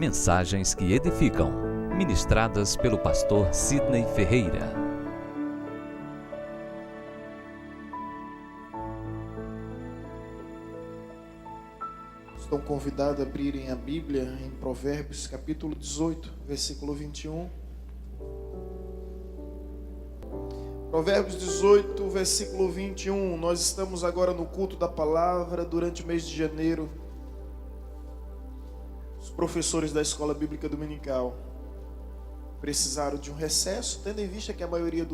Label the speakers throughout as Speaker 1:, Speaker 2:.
Speaker 1: Mensagens que edificam, ministradas pelo pastor Sidney Ferreira.
Speaker 2: Estão convidados a abrirem a Bíblia em Provérbios, capítulo 18, versículo 21. Provérbios 18, versículo 21. Nós estamos agora no culto da palavra durante o mês de janeiro. Os professores da Escola Bíblica Dominical precisaram de um recesso, tendo em vista que a maioria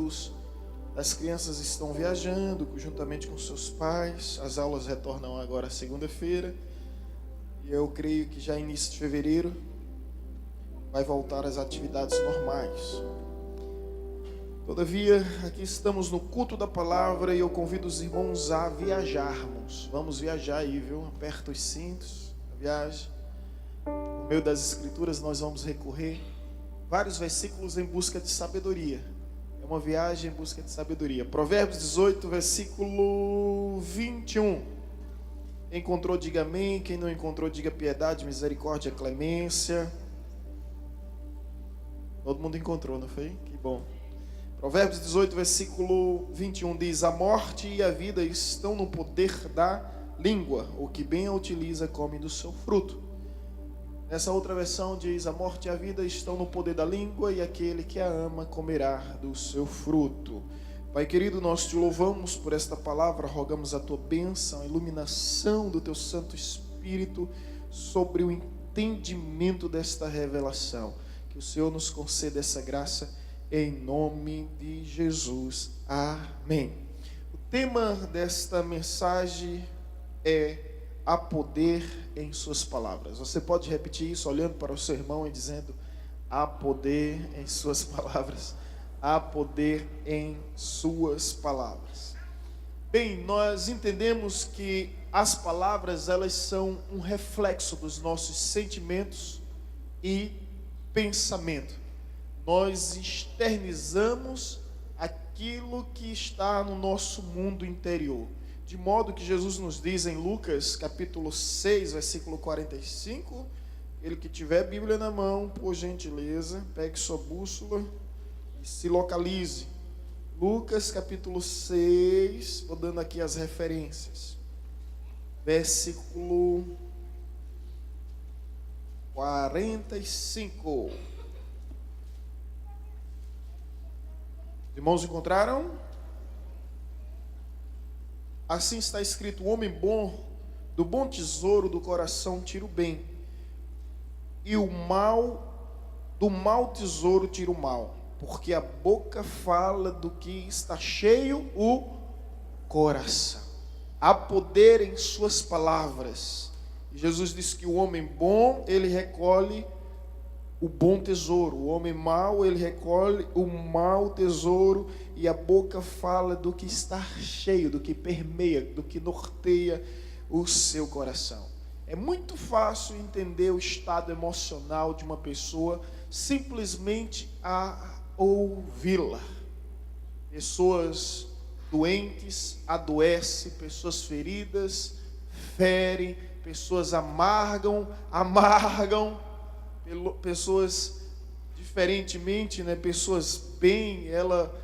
Speaker 2: das crianças estão viajando, juntamente com seus pais. As aulas retornam agora segunda-feira. E eu creio que já início de fevereiro vai voltar às atividades normais. Todavia, aqui estamos no culto da palavra e eu convido os irmãos a viajarmos. Vamos viajar aí, viu? Aperta os cintos, a viagem. No meio das escrituras nós vamos recorrer vários versículos em busca de sabedoria. É uma viagem em busca de sabedoria. Provérbios 18, versículo 21. Quem encontrou, diga amém. Quem não encontrou, diga piedade, misericórdia, clemência. Todo mundo encontrou, não foi? Que bom. Provérbios 18, versículo 21 diz: a morte e a vida estão no poder da língua. O que bem a utiliza come do seu fruto. Nessa outra versão diz: a morte e a vida estão no poder da língua, e aquele que a ama comerá do seu fruto. Pai querido, nós te louvamos por esta palavra, rogamos a tua bênção, a iluminação do teu Santo Espírito sobre o entendimento desta revelação. Que o Senhor nos conceda essa graça em nome de Jesus. Amém. O tema desta mensagem é: há poder em suas palavras. Você pode repetir isso olhando para o seu irmão e dizendo: há poder em suas palavras. Há poder em suas palavras. Bem, nós entendemos que as palavras, elas são um reflexo dos nossos sentimentos e pensamento. Nós externizamos aquilo que está no nosso mundo interior. De modo que Jesus nos diz em Lucas capítulo 6, versículo 45, ele que tiver a Bíblia na mão, por gentileza, pegue sua bússola e se localize. Lucas capítulo 6, vou dando aqui as referências. Versículo 45. Os irmãos encontraram? Assim está escrito: o homem bom, do bom tesouro do coração tira o bem, e o mal, do mau tesouro tira o mal, porque a boca fala do que está cheio o coração. Há poder em suas palavras. Jesus disse que o homem bom, ele recolhe o bom tesouro. O homem mau, ele recolhe o mau tesouro. E a boca fala do que está cheio, do que permeia, do que norteia o seu coração. É muito fácil entender o estado emocional de uma pessoa simplesmente a ouvi-la. Pessoas doentes adoecem, pessoas feridas ferem, pessoas amargam, pessoas diferentemente, né? Pessoas bem, ela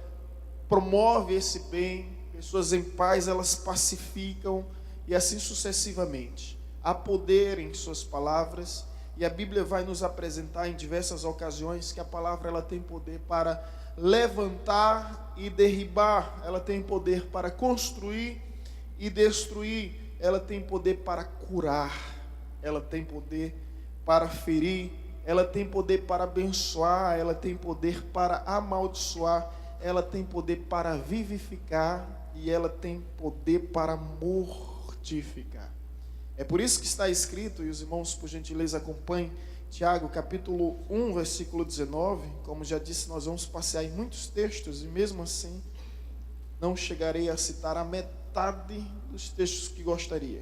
Speaker 2: promove esse bem, pessoas em paz, elas pacificam, e assim sucessivamente. Há poder em suas palavras. E a Bíblia vai nos apresentar em diversas ocasiões que a palavra, ela tem poder para levantar e derribar, ela tem poder para construir e destruir, ela tem poder para curar, ela tem poder para ferir, ela tem poder para abençoar, ela tem poder para amaldiçoar, ela tem poder para vivificar e ela tem poder para mortificar. É por isso que está escrito, e os irmãos por gentileza acompanhem, Tiago capítulo 1, versículo 19, como já disse, nós vamos passear em muitos textos, e mesmo assim, não chegarei a citar a metade dos textos que gostaria.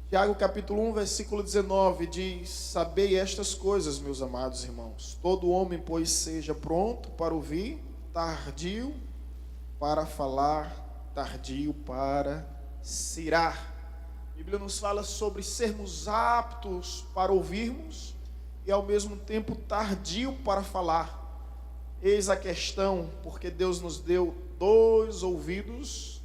Speaker 2: Tiago capítulo 1, versículo 19, diz: sabei estas coisas, meus amados irmãos, todo homem, pois, seja pronto para ouvir, tardio para falar, tardio para se irar. Bíblia nos fala sobre sermos aptos para ouvirmos e ao mesmo tempo tardio para falar. Eis a questão, porque Deus nos deu 2 ouvidos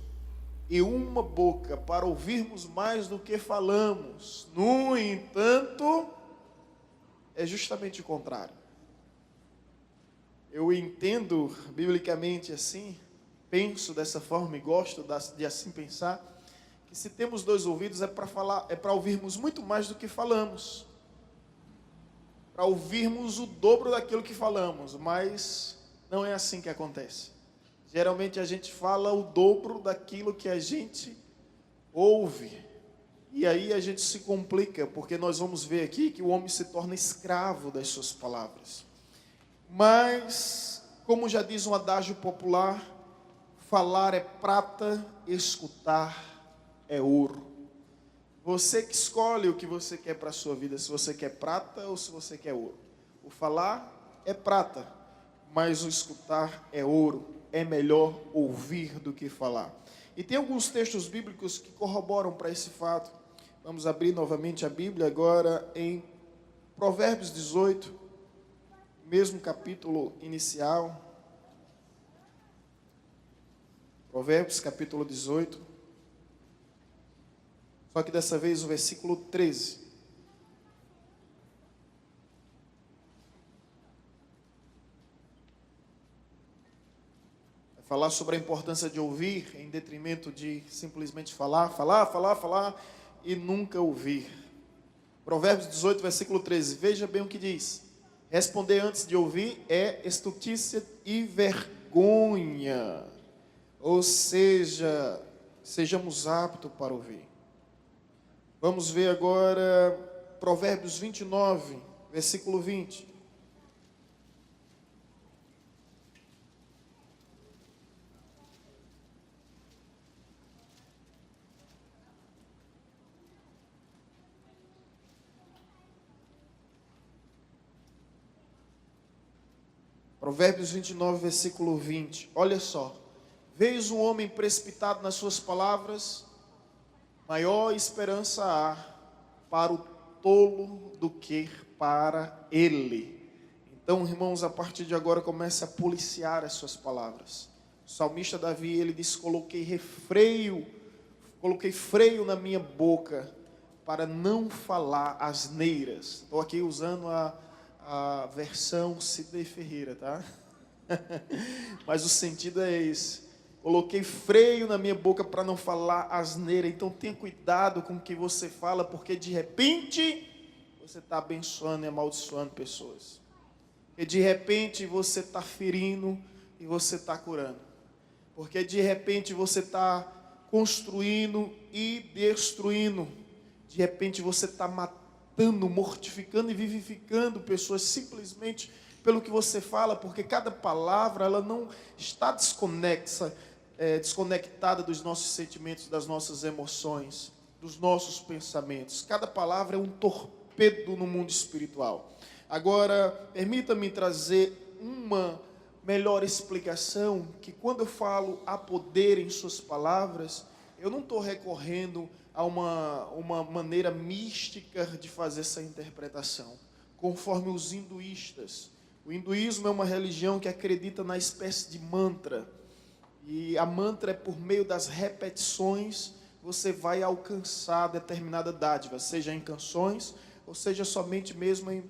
Speaker 2: e uma boca para ouvirmos mais do que falamos. No entanto, é justamente o contrário. Eu entendo biblicamente assim, penso dessa forma e gosto de assim pensar, que se temos 2 ouvidos é para falar, é para ouvirmos muito mais do que falamos. Para ouvirmos o dobro daquilo que falamos, mas não é assim que acontece. Geralmente a gente fala o dobro daquilo que a gente ouve. E aí a gente se complica, porque nós vamos ver aqui que o homem se torna escravo das suas palavras. Mas, como já diz um adágio popular, falar é prata, escutar é ouro. Você que escolhe o que você quer para a sua vida, se você quer prata ou se você quer ouro. O falar é prata, mas o escutar é ouro. É melhor ouvir do que falar. E tem alguns textos bíblicos que corroboram para esse fato. Vamos abrir novamente a Bíblia agora em Provérbios 18, mesmo capítulo inicial. Provérbios capítulo 18. Só que dessa vez o versículo 13. Vai falar sobre a importância de ouvir em detrimento de simplesmente falar e nunca ouvir. Provérbios 18, versículo 13. Veja bem o que diz. Responder antes de ouvir é estultícia e vergonha. Ou seja, sejamos aptos para ouvir. Vamos ver agora Provérbios 29, versículo 20. Provérbios 29, versículo 20. Olha só. Vês um homem precipitado nas suas palavras, maior esperança há para o tolo do que para ele. Então, irmãos, a partir de agora comece a policiar as suas palavras. O salmista Davi, ele diz: coloquei freio na minha boca para não falar asneiras. Estou aqui usando a versão Sidney Ferreira, tá? Mas o sentido é esse. Coloquei freio na minha boca para não falar asneira. Então tenha cuidado com o que você fala, porque de repente você está abençoando e amaldiçoando pessoas. Porque de repente você está ferindo e você está curando. Porque de repente você está construindo e destruindo. De repente você está matando, mortificando e vivificando pessoas simplesmente pelo que você fala, porque cada palavra ela não está desconectada dos nossos sentimentos, das nossas emoções, dos nossos pensamentos. Cada palavra é um torpedo no mundo espiritual. Agora, permita-me trazer uma melhor explicação, que quando eu falo há poder em suas palavras, eu não estou recorrendo a uma maneira mística de fazer essa interpretação, conforme os hinduístas. O hinduísmo é uma religião que acredita na espécie de mantra. E a mantra é por meio das repetições, você vai alcançar determinada dádiva, seja em canções, ou seja somente mesmo em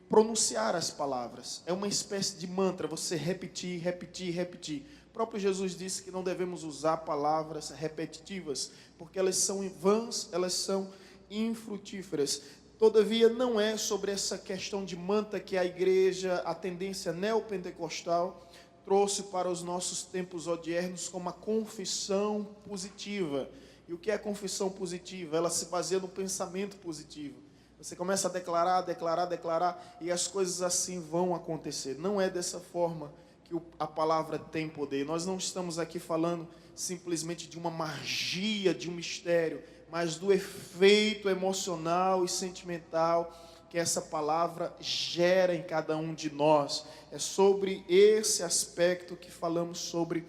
Speaker 2: pronunciar as palavras. É uma espécie de mantra, você repetir, repetir, repetir. O próprio Jesus disse que não devemos usar palavras repetitivas, porque elas são vãs, elas são infrutíferas. Todavia, não é sobre essa questão de mantra que a igreja, a tendência neopentecostal, trouxe para os nossos tempos odiernos como a confissão positiva. E o que é a confissão positiva? Ela se baseia no pensamento positivo. Você começa a declarar, e as coisas assim vão acontecer. Não é dessa forma que a palavra tem poder. Nós não estamos aqui falando simplesmente de uma magia, de um mistério, mas do efeito emocional e sentimental que essa palavra gera em cada um de nós. É sobre esse aspecto que falamos sobre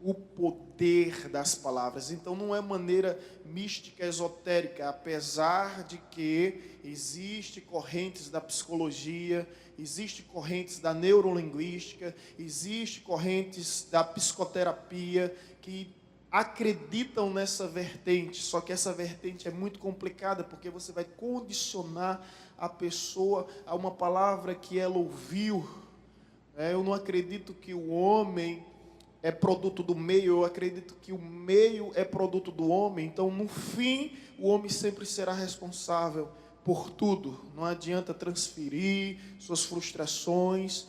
Speaker 2: o poder das palavras. Então não é maneira mística, esotérica, apesar de que existe correntes da psicologia, existe correntes da neurolinguística, existe correntes da psicoterapia que acreditam nessa vertente, só que essa vertente é muito complicada, porque você vai condicionar a pessoa a uma palavra que ela ouviu. Eu não acredito que o homem é produto do meio, eu acredito que o meio é produto do homem. Então, no fim, o homem sempre será responsável por tudo. Não adianta transferir suas frustrações,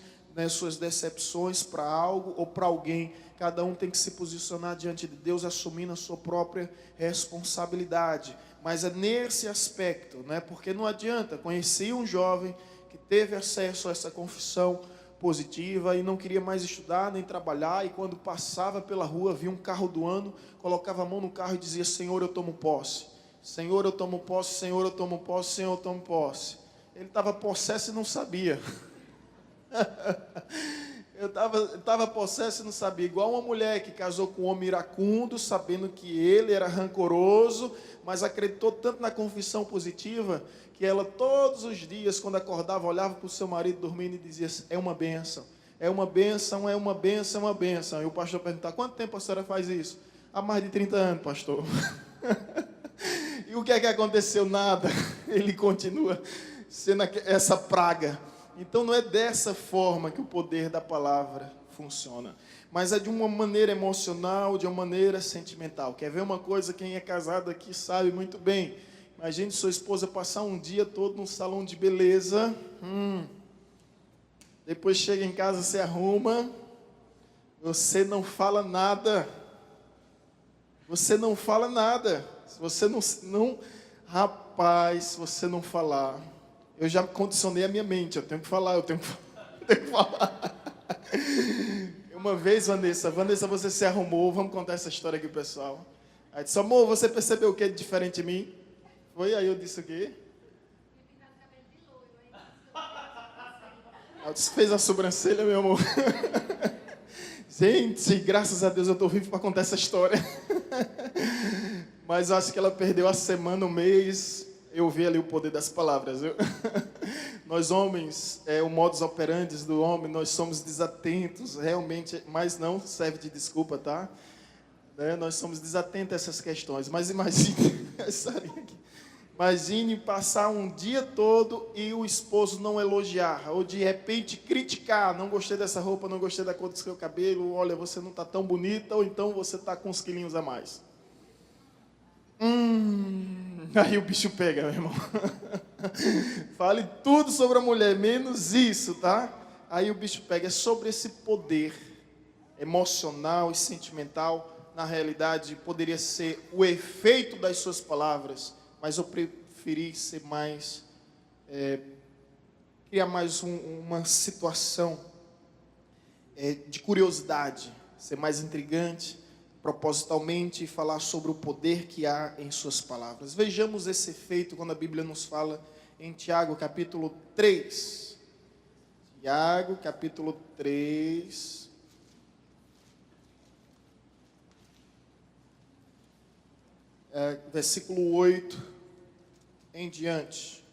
Speaker 2: suas decepções para algo ou para alguém. Cada um tem que se posicionar diante de Deus, assumindo a sua própria responsabilidade. Mas é nesse aspecto, porque não adianta. Conheci um jovem que teve acesso a essa confissão positiva e não queria mais estudar nem trabalhar, e quando passava pela rua, via um carro do ano, colocava a mão no carro e dizia: Senhor, eu tomo posse. Senhor, eu tomo posse. Senhor, eu tomo posse. Senhor, eu tomo posse. Ele estava possesso e não sabia. Eu estava possesso e não sabia. Igual uma mulher que casou com um homem iracundo, sabendo que ele era rancoroso, mas acreditou tanto na confissão positiva, que ela todos os dias, quando acordava, olhava para o seu marido dormindo e dizia: é uma bênção, é uma bênção, é uma bênção, é uma bênção. E o pastor perguntava: quanto tempo a senhora faz isso? Há mais de 30 anos, pastor. E o que é que aconteceu? Nada. Ele continua sendo essa praga. Então não é dessa forma que o poder da palavra funciona, mas é de uma maneira emocional, de uma maneira sentimental. Quer ver uma coisa? Quem é casado aqui sabe muito bem. Imagine sua esposa passar um dia todo num salão de beleza, depois chega em casa, se arruma, você não fala nada. Você não fala nada. Se você não rapaz, se você não falar, eu já condicionei a minha mente, eu tenho que falar. Uma vez, Vanessa, você se arrumou, vamos contar essa história aqui, pessoal. Aí disse: amor, você percebeu o que é diferente de mim? Foi? Aí eu disse o quê? Ela disse: fez a sobrancelha, meu amor. Gente, graças a Deus eu estou vivo para contar essa história. Mas acho que ela perdeu a semana, o mês. Eu vi ali o poder das palavras, viu? Nós homens, o modus operandi do homem, nós somos desatentos, realmente, mas não serve de desculpa, tá? Nós somos desatentos a essas questões. Mas imagine passar um dia todo e o esposo não elogiar, ou de repente criticar: não gostei dessa roupa, não gostei da cor do seu cabelo, olha, você não está tão bonita, ou então você está com uns quilinhos a mais. Aí o bicho pega, meu irmão. Fale tudo sobre a mulher, menos isso, tá? Aí o bicho pega. É sobre esse poder emocional e sentimental. Na realidade, poderia ser o efeito das suas palavras, mas eu preferi ser mais... criar mais uma situação de curiosidade, ser mais intrigante, propositalmente, falar sobre o poder que há em suas palavras. Vejamos esse efeito quando a Bíblia nos fala em Tiago, capítulo 3. Tiago, capítulo 3. Versículo 8 em diante.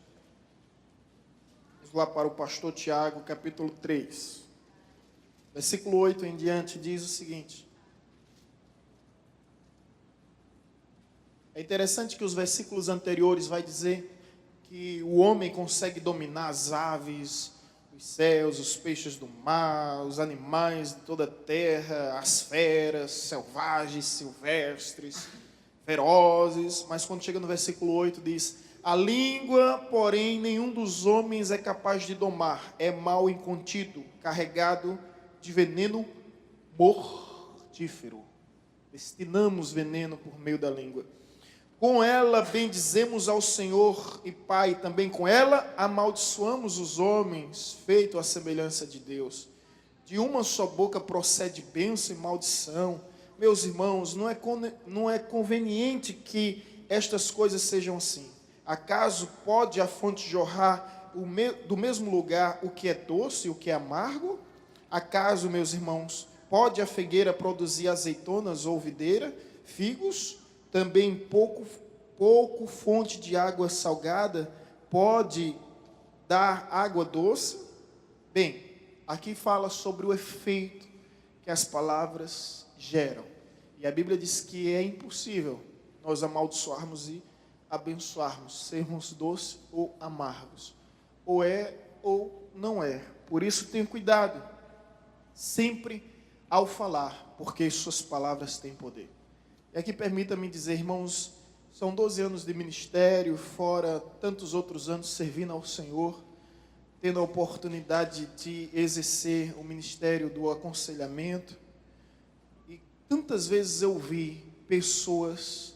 Speaker 2: Vamos lá para o pastor Tiago, capítulo 3. Versículo 8 em diante diz o seguinte: é interessante que os versículos anteriores vai dizer que o homem consegue dominar as aves, os céus, os peixes do mar, os animais de toda a terra, as feras, selvagens, silvestres, ferozes. Mas quando chega no versículo 8 diz: a língua, porém, nenhum dos homens é capaz de domar, é mal incontido, carregado de veneno mortífero. Destinamos veneno por meio da língua. Com ela bendizemos ao Senhor e Pai, também com ela amaldiçoamos os homens, feito à semelhança de Deus. De uma só boca procede bênção e maldição. Meus irmãos, não é conveniente que estas coisas sejam assim. Acaso pode a fonte jorrar do mesmo lugar o que é doce e o que é amargo? Acaso, meus irmãos, Pode a figueira produzir azeitonas ou videira, figos? Também pouco fonte de água salgada pode dar água doce? Bem, aqui fala sobre o efeito que as palavras geram. E a Bíblia diz que é impossível nós amaldiçoarmos e abençoarmos, sermos doces ou amargos. Ou é ou não é. Por isso tenha cuidado, sempre ao falar, porque suas palavras têm poder. E aqui permita-me dizer, irmãos, são 12 anos de ministério, fora tantos outros anos servindo ao Senhor, tendo a oportunidade de exercer o ministério do aconselhamento. E tantas vezes eu vi pessoas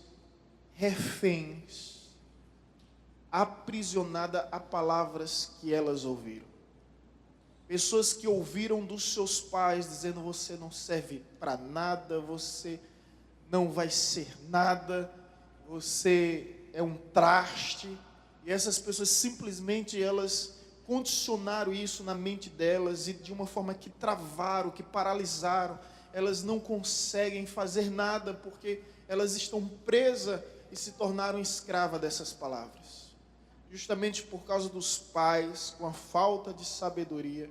Speaker 2: reféns, aprisionadas a palavras que elas ouviram. Pessoas que ouviram dos seus pais dizendo: você não serve para nada, você não vai ser nada, você é um traste. E essas pessoas simplesmente elas condicionaram isso na mente delas e de uma forma que travaram, que paralisaram. Elas não conseguem fazer nada porque elas estão presas e se tornaram escravas dessas palavras. Justamente por causa dos pais, com a falta de sabedoria,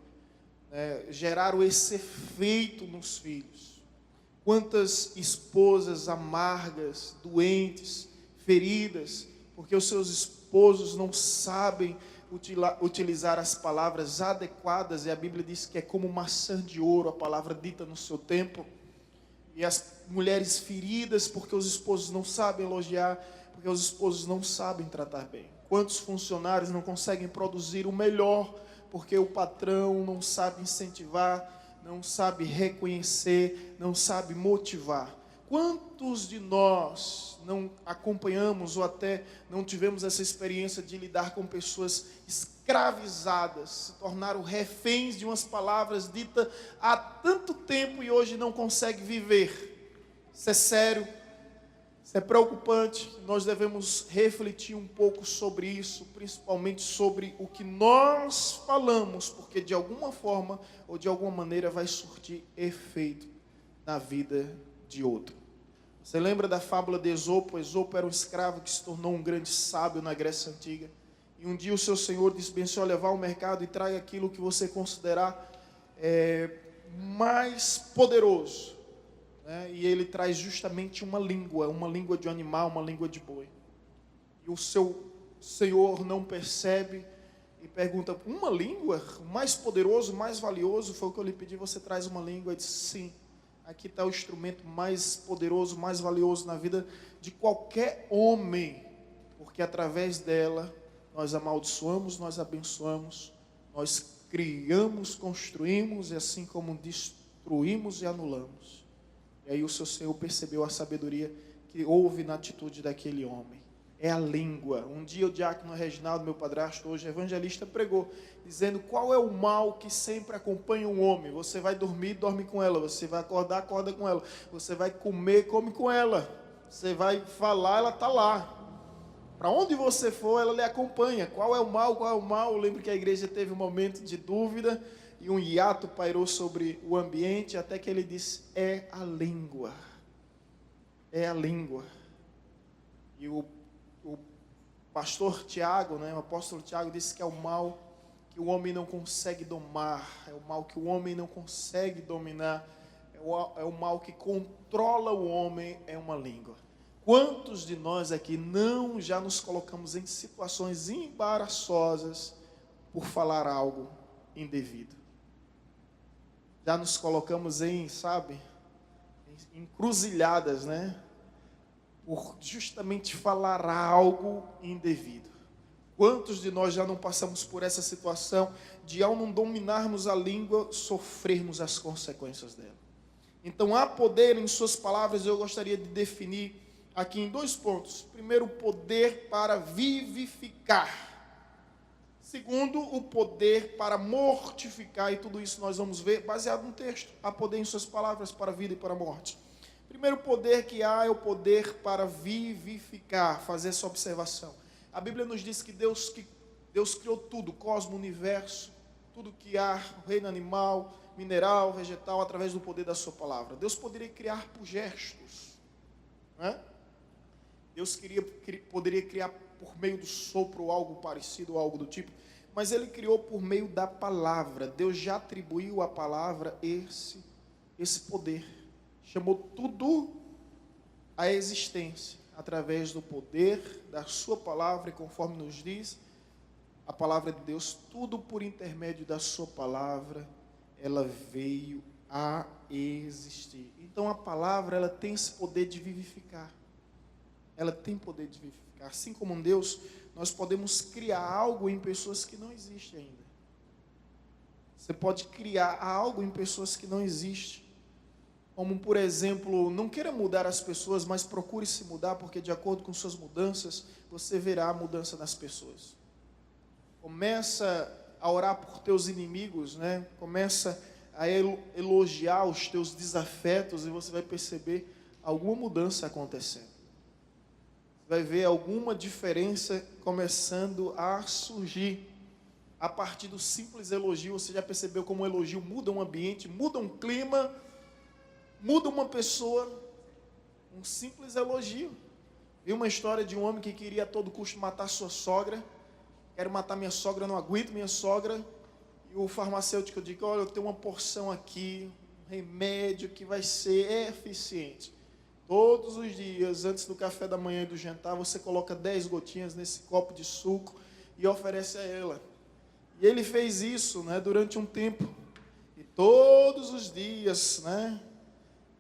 Speaker 2: geraram esse efeito nos filhos. Quantas esposas amargas, doentes, feridas, porque os seus esposos não sabem utilizar as palavras adequadas, e a Bíblia diz que é como maçã de ouro, a palavra dita no seu tempo. E as mulheres feridas, porque os esposos não sabem elogiar, porque os esposos não sabem tratar bem. Quantos funcionários não conseguem produzir o melhor, porque o patrão não sabe incentivar, não sabe reconhecer, não sabe motivar. Quantos de nós não acompanhamos ou até não tivemos essa experiência de lidar com pessoas escravizadas, se tornaram reféns de umas palavras ditas há tanto tempo e hoje não conseguem viver? Isso é sério, isso é preocupante. Nós devemos refletir um pouco sobre isso, principalmente sobre o que nós falamos, porque de alguma forma ou de alguma maneira vai surtir efeito na vida de outro. Você lembra da fábula de Esopo? Esopo era um escravo que se tornou um grande sábio na Grécia Antiga. E um dia o seu senhor disse bem: senhor, levar ao mercado e traga aquilo que você considerar mais poderoso. E ele traz justamente uma língua de um animal, uma língua de boi. E o seu senhor não percebe e pergunta: uma língua? O mais poderoso, o mais valioso foi o que eu lhe pedi, você traz uma língua? Ele disse: sim. Aqui está o instrumento mais poderoso, mais valioso na vida de qualquer homem, porque através dela nós amaldiçoamos, nós abençoamos, nós criamos, construímos e assim como destruímos e anulamos. E aí o seu Senhor percebeu a sabedoria que houve na atitude daquele homem. É a língua. Um dia o diácono Reginaldo, meu padrasto, hoje evangelista, pregou, dizendo qual é o mal que sempre acompanha um homem. Você vai dormir, dorme com ela. Você vai acordar, acorda com ela. Você vai comer, come com ela. Você vai falar, ela está lá. Para onde você for, ela lhe acompanha. Qual é o mal? Qual é o mal? Eu lembro que a igreja teve um momento de dúvida e um hiato pairou sobre o ambiente, até que ele disse: é a língua. É a língua. E o pastor Tiago, o apóstolo Tiago disse que é o mal que o homem não consegue domar, é o mal que o homem não consegue dominar, é o mal que controla o homem, é uma língua. Quantos de nós aqui não já nos colocamos em situações embaraçosas por falar algo indevido? Já nos colocamos em encruzilhadas, por justamente falar algo indevido. Quantos de nós já não passamos por essa situação de, ao não dominarmos a língua, sofrermos as consequências dela? Então, há poder em suas palavras. Eu gostaria de definir aqui em 2 pontos. Primeiro, o poder para vivificar. Segundo, o poder para mortificar. E tudo isso nós vamos ver baseado no texto. Há poder em suas palavras para a vida e para a morte. Primeiro poder que há é o poder para vivificar, fazer essa observação. A Bíblia nos diz que Deus criou tudo, cosmo, universo, tudo que há, o reino animal, mineral, vegetal, através do poder da sua palavra. Deus poderia criar por gestos, né? Deus poderia criar por meio do sopro algo parecido, algo do tipo, mas Ele criou por meio da palavra. Deus já atribuiu à palavra esse poder, chamou tudo à existência, através do poder da sua palavra, e conforme nos diz a palavra de Deus, tudo por intermédio da sua palavra, ela veio a existir. Então a palavra, ela tem esse poder de vivificar. Ela tem poder de vivificar. Assim como em Deus, nós podemos criar algo em pessoas que não existem ainda. Você pode criar algo em pessoas que não existem. Como, por exemplo, não queira mudar as pessoas, mas procure se mudar, porque de acordo com suas mudanças, você verá a mudança nas pessoas. Começa a orar por teus inimigos, né? Começa a elogiar os teus desafetos, e você vai perceber alguma mudança acontecendo. Vai ver alguma diferença começando a surgir. A partir do simples elogio, você já percebeu como um elogio muda um ambiente, muda um clima, muda uma pessoa. Um simples elogio. Vi uma história de um homem que queria a todo custo matar sua sogra. Quero matar minha sogra, não aguento minha sogra. E o farmacêutico disse: olha, eu tenho uma porção aqui, um remédio que vai ser eficiente. Todos os dias, antes do café da manhã e do jantar, você coloca 10 gotinhas nesse copo de suco e oferece a ela. E ele fez isso, né, durante um tempo. E todos os dias, né,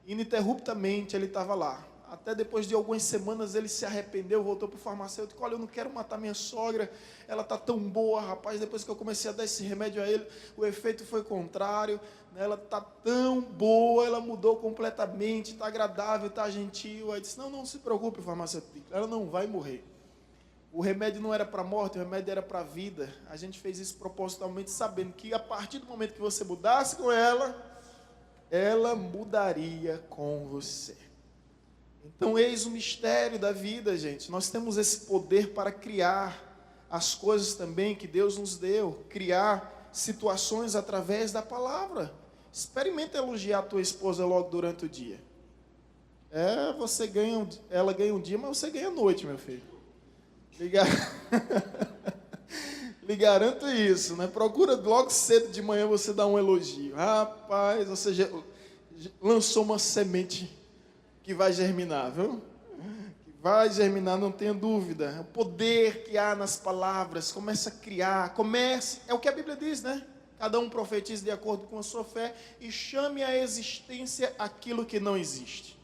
Speaker 2: ininterruptamente, ele estava lá. Até depois de algumas semanas ele se arrependeu, voltou para o farmacêutico: olha, eu não quero matar minha sogra, ela está tão boa, rapaz. Depois que eu comecei a dar esse remédio a ele, o efeito foi contrário, né? Ela está tão boa, ela mudou completamente, está agradável, está gentil. Aí disse: não se preocupe, farmacêutico, ela não vai morrer. O remédio não era para a morte, o remédio era para a vida. A gente fez isso propositalmente, sabendo que a partir do momento que você mudasse com ela, ela mudaria com você. Então, eis o mistério da vida, gente. Nós temos esse poder para criar as coisas também que Deus nos deu, criar situações através da palavra. Experimenta elogiar a tua esposa logo durante o dia. Ela ganha um dia, mas você ganha a noite, meu filho. Lhe garanto isso, né? Procura logo cedo de manhã você dar um elogio. Rapaz, você já lançou uma semente que vai germinar, viu? Que vai germinar, não tenha dúvida. O poder que há nas palavras, começa a criar, é o que a Bíblia diz, né? Cada um profetiza de acordo com a sua fé e chame à existência aquilo que não existe.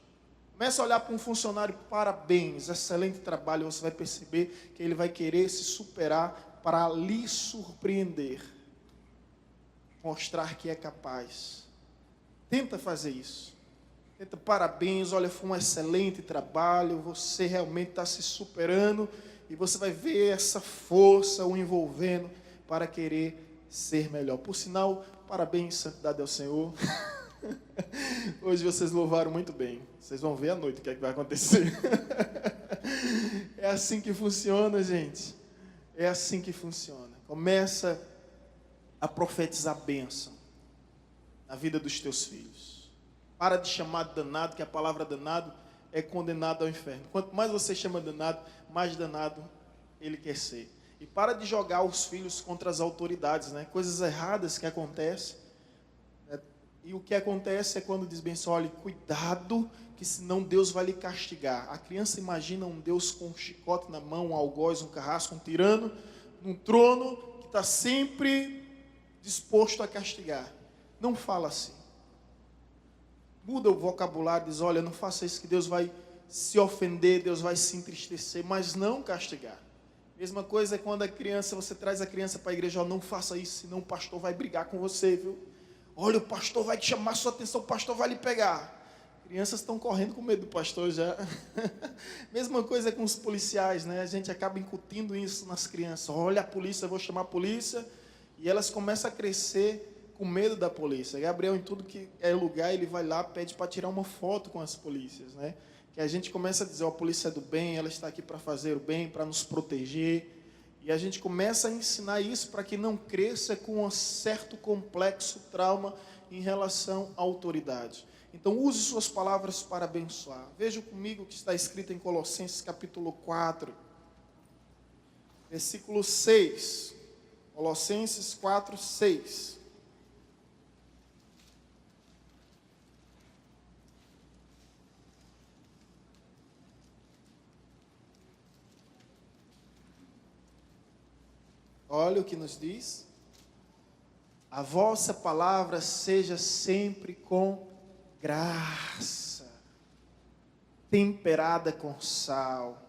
Speaker 2: Começa a olhar para um funcionário: parabéns, excelente trabalho. Você vai perceber que ele vai querer se superar para lhe surpreender, mostrar que é capaz. Tenta fazer isso. Parabéns, olha, foi um excelente trabalho, você realmente está se superando, e você vai ver essa força o envolvendo para querer ser melhor. Por sinal, parabéns, santidade ao Senhor. Hoje vocês louvaram muito bem. Vocês vão ver à noite o que é que vai acontecer. É assim que funciona, gente. É assim que funciona. Começa a profetizar bênção na vida dos teus filhos. Para de chamar de danado, que a palavra danado é condenado ao inferno. Quanto mais você chama danado, mais danado ele quer ser. E para de jogar os filhos contra as autoridades, né? Coisas erradas que acontecem. Né? E o que acontece é quando diz bem assim: olha, cuidado, que senão Deus vai lhe castigar. A criança imagina um Deus com um chicote na mão, um algoz, um carrasco, um tirano, num trono, que está sempre disposto a castigar. Não fala assim. Muda o vocabulário, diz: olha, não faça isso que Deus vai se ofender, Deus vai se entristecer, mas não castigar. Mesma coisa é quando você traz a criança para a igreja: não faça isso, senão o pastor vai brigar com você, viu? Olha, o pastor vai te chamar sua atenção, o pastor vai lhe pegar. Crianças estão correndo com medo do pastor já. Mesma coisa com os policiais, né? A gente acaba incutindo isso nas crianças: olha a polícia, eu vou chamar a polícia, e elas começam a crescer com medo da polícia. Gabriel, em tudo que é lugar, ele vai lá, pede para tirar uma foto com as polícias, né? Que a gente começa a dizer: a polícia é do bem, ela está aqui para fazer o bem, para nos proteger. E a gente começa a ensinar isso para que não cresça com um certo complexo trauma em relação à autoridade. Então use suas palavras para abençoar. Veja comigo o que está escrito em Colossenses capítulo 4, versículo 6. Colossenses 4, 6. Olha o que nos diz. A vossa palavra seja sempre com graça, temperada com sal,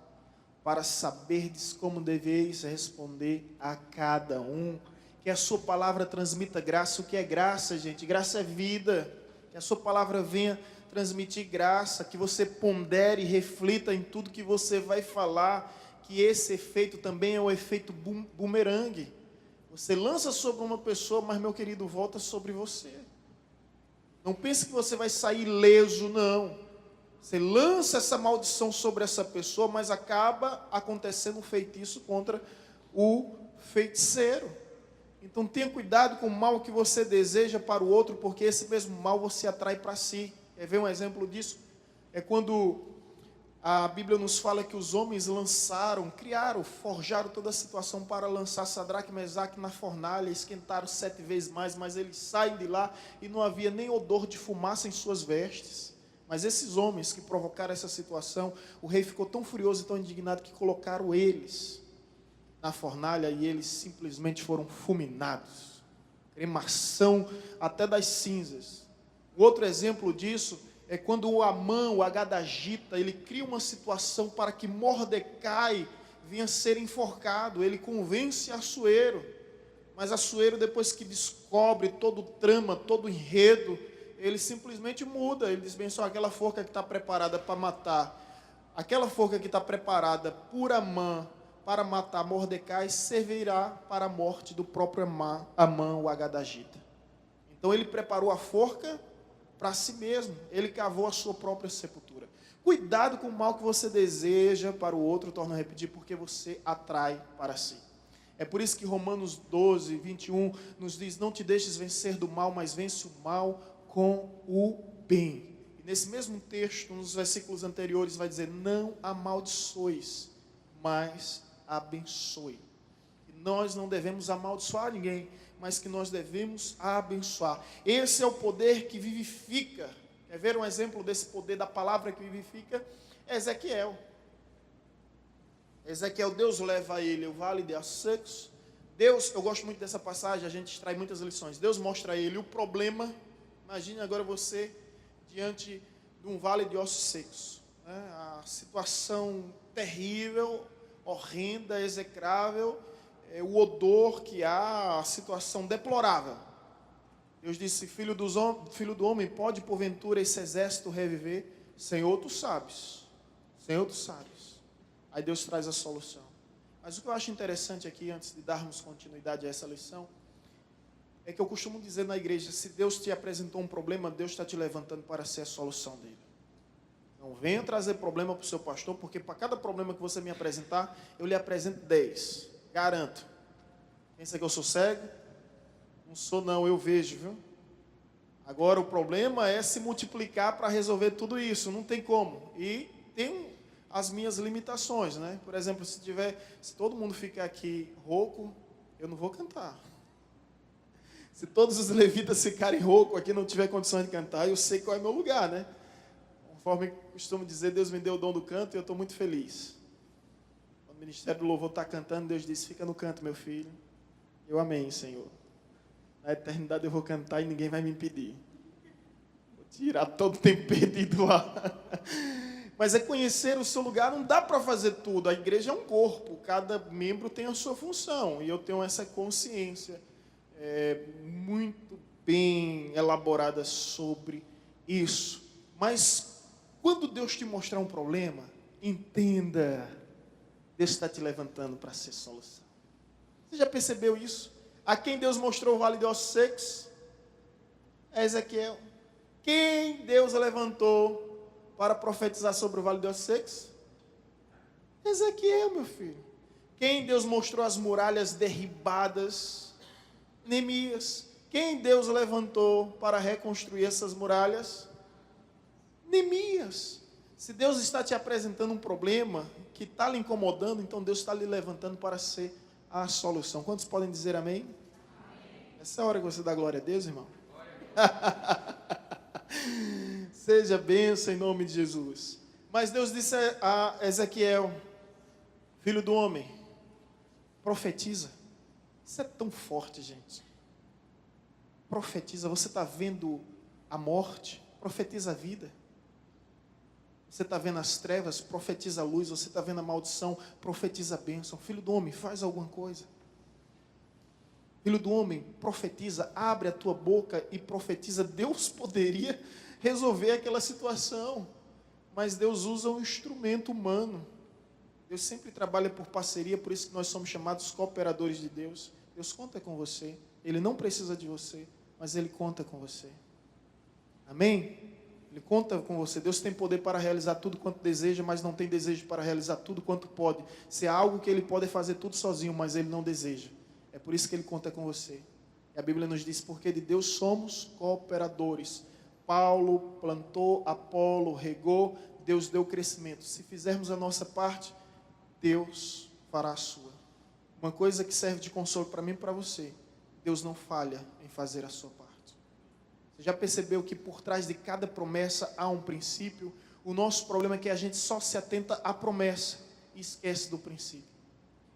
Speaker 2: para saberdes como deveis responder a cada um. Que a sua palavra transmita graça. O que é graça, gente? Graça é vida. Que a sua palavra venha transmitir graça, que você pondere e reflita em tudo que você vai falar, que esse efeito também é o efeito bumerangue. Você lança sobre uma pessoa, mas, meu querido, volta sobre você. Não pense que você vai sair ileso, não. Você lança essa maldição sobre essa pessoa, mas acaba acontecendo um feitiço contra o feiticeiro. Então tenha cuidado com o mal que você deseja para o outro, porque esse mesmo mal você atrai para si. Quer ver um exemplo disso? É quando a Bíblia nos fala que os homens criaram, forjaram toda a situação para lançar Sadraque e Mesaque na fornalha, esquentaram 7 vezes mais, mas eles saem de lá e não havia nem odor de fumaça em suas vestes. Mas esses homens que provocaram essa situação, o rei ficou tão furioso e tão indignado que colocaram eles na fornalha e eles simplesmente foram fulminados. Cremação até das cinzas. Outro exemplo disso é quando o Amã, o Agadagita, ele cria uma situação para que Mordecai venha ser enforcado. Ele convence Assuero, mas Assuero, depois que descobre todo o trama, todo o enredo, ele simplesmente muda. Ele diz bem só, aquela forca que está preparada para matar, aquela forca que está preparada por Amã para matar Mordecai, servirá para a morte do próprio Amã, o Agadagita. Então ele preparou a forca para si mesmo, ele cavou a sua própria sepultura. Cuidado com o mal que você deseja para o outro, torno a repetir, porque você atrai para si. É por isso que Romanos 12, 21 nos diz, não te deixes vencer do mal, mas vence o mal com o bem. E nesse mesmo texto, nos versículos anteriores, vai dizer, não amaldiçoes, mas abençoe. E nós não devemos amaldiçoar ninguém, mas que nós devemos abençoar. Esse é o poder que vivifica. Quer ver um exemplo desse poder da palavra que vivifica? É Ezequiel. Ezequiel, Deus leva ele ao vale de ossos secos. Deus, eu gosto muito dessa passagem, a gente extrai muitas lições. Deus mostra a ele o problema. Imagine agora você diante de um vale de ossos secos, né? A situação terrível, horrenda, execrável, o odor que há, a situação deplorável. Deus disse, filho do homem, pode porventura esse exército reviver? Senhor, tu sabes. Senhor, tu sabes. Aí Deus traz a solução. Mas o que eu acho interessante aqui, antes de darmos continuidade a essa lição, é que eu costumo dizer na igreja, se Deus te apresentou um problema, Deus está te levantando para ser a solução dele. Não venha trazer problema para o seu pastor, porque para cada problema que você me apresentar, eu lhe apresento 10. Garanto. Pensa que eu sou cego? Não sou não, eu vejo, viu? Agora o problema é se multiplicar para resolver tudo isso, não tem como. E tem as minhas limitações, né? Por exemplo, se todo mundo ficar aqui rouco, eu não vou cantar. Se todos os levitas ficarem rouco aqui, não tiver condições de cantar, eu sei qual é o meu lugar, né? Conforme costumo dizer, Deus me deu o dom do canto e eu estou muito feliz. Quando o Ministério do Louvor está cantando, Deus disse, fica no canto, meu filho. Eu amém, Senhor. Na eternidade eu vou cantar e ninguém vai me impedir. Vou tirar todo o tempo perdido lá. Mas é conhecer o seu lugar, não dá para fazer tudo. A igreja é um corpo, cada membro tem a sua função. E eu tenho essa consciência muito bem elaborada sobre isso. Mas quando Deus te mostrar um problema, entenda, Deus está te levantando para ser solução. Você já percebeu isso? A quem Deus mostrou o vale de ossos secos? É Ezequiel. Quem Deus levantou para profetizar sobre o vale de ossos secos? Ezequiel, meu filho. Quem Deus mostrou as muralhas derribadas? Neemias. Quem Deus levantou para reconstruir essas muralhas? Neemias. Se Deus está te apresentando um problema que está lhe incomodando, então Deus está lhe levantando para ser a solução. Quantos podem dizer amém? Essa é a hora que você dá glória a Deus, irmão. Seja bênção em nome de Jesus. Mas Deus disse a Ezequiel, filho do homem, profetiza. Isso é tão forte, gente. Profetiza. Você está vendo a morte? Profetiza a vida. Você está vendo as trevas? Profetiza a luz. Você está vendo a maldição? Profetiza a bênção. Filho do homem, faz alguma coisa. Filho do homem, profetiza, abre a tua boca e profetiza. Deus poderia resolver aquela situação, mas Deus usa um instrumento humano. Deus sempre trabalha por parceria, por isso que nós somos chamados cooperadores de Deus. Deus conta com você. Ele não precisa de você, mas Ele conta com você. Amém? Ele conta com você. Deus tem poder para realizar tudo quanto deseja, mas não tem desejo para realizar tudo quanto pode. Se há algo que Ele pode fazer tudo sozinho, mas Ele não deseja. É por isso que Ele conta com você. E a Bíblia nos diz, porque de Deus somos cooperadores. Paulo plantou, Apolo regou, Deus deu crescimento. Se fizermos a nossa parte, Deus fará a sua. Uma coisa que serve de consolo para mim e para você, Deus não falha em fazer a sua parte. Você já percebeu que por trás de cada promessa há um princípio? O nosso problema é que a gente só se atenta à promessa e esquece do princípio.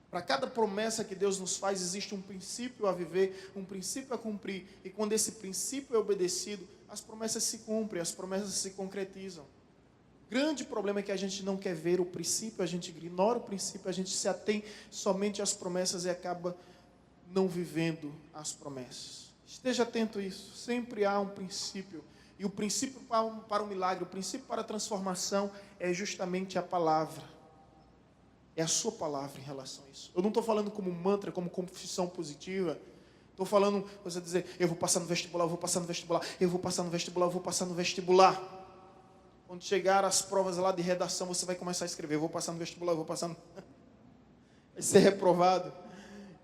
Speaker 2: Para cada promessa que Deus nos faz, existe um princípio a viver, um princípio a cumprir. E quando esse princípio é obedecido, as promessas se cumprem, as promessas se concretizam. O grande problema é que a gente não quer ver o princípio, a gente ignora o princípio, a gente se atém somente às promessas e acaba não vivendo as promessas. Esteja atento a isso, sempre há um princípio. E o princípio para o milagre, o princípio para a transformação é justamente a palavra. É a sua palavra em relação a isso. Eu não estou falando como mantra, como confissão positiva. Estou falando, você dizer, eu vou passar no vestibular, eu vou passar no vestibular, eu vou passar no vestibular, eu vou passar no vestibular. Quando chegar as provas lá de redação, você vai começar a escrever, eu vou passar no vestibular, eu vou passar no... Vai ser reprovado.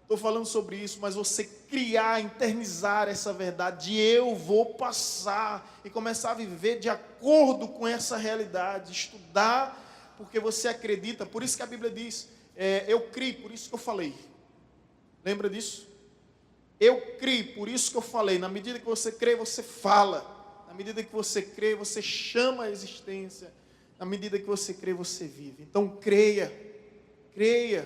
Speaker 2: Estou falando sobre isso, mas você criar, internizar essa verdade de eu vou passar e começar a viver de acordo com essa realidade, estudar, porque você acredita. Por isso que a Bíblia diz, eu criei, por isso que eu falei. Lembra disso? Eu criei, por isso que eu falei. Na medida que você crê, você fala. Na medida que você crê, você chama a existência. Na medida que você crê, você vive. Então creia, creia,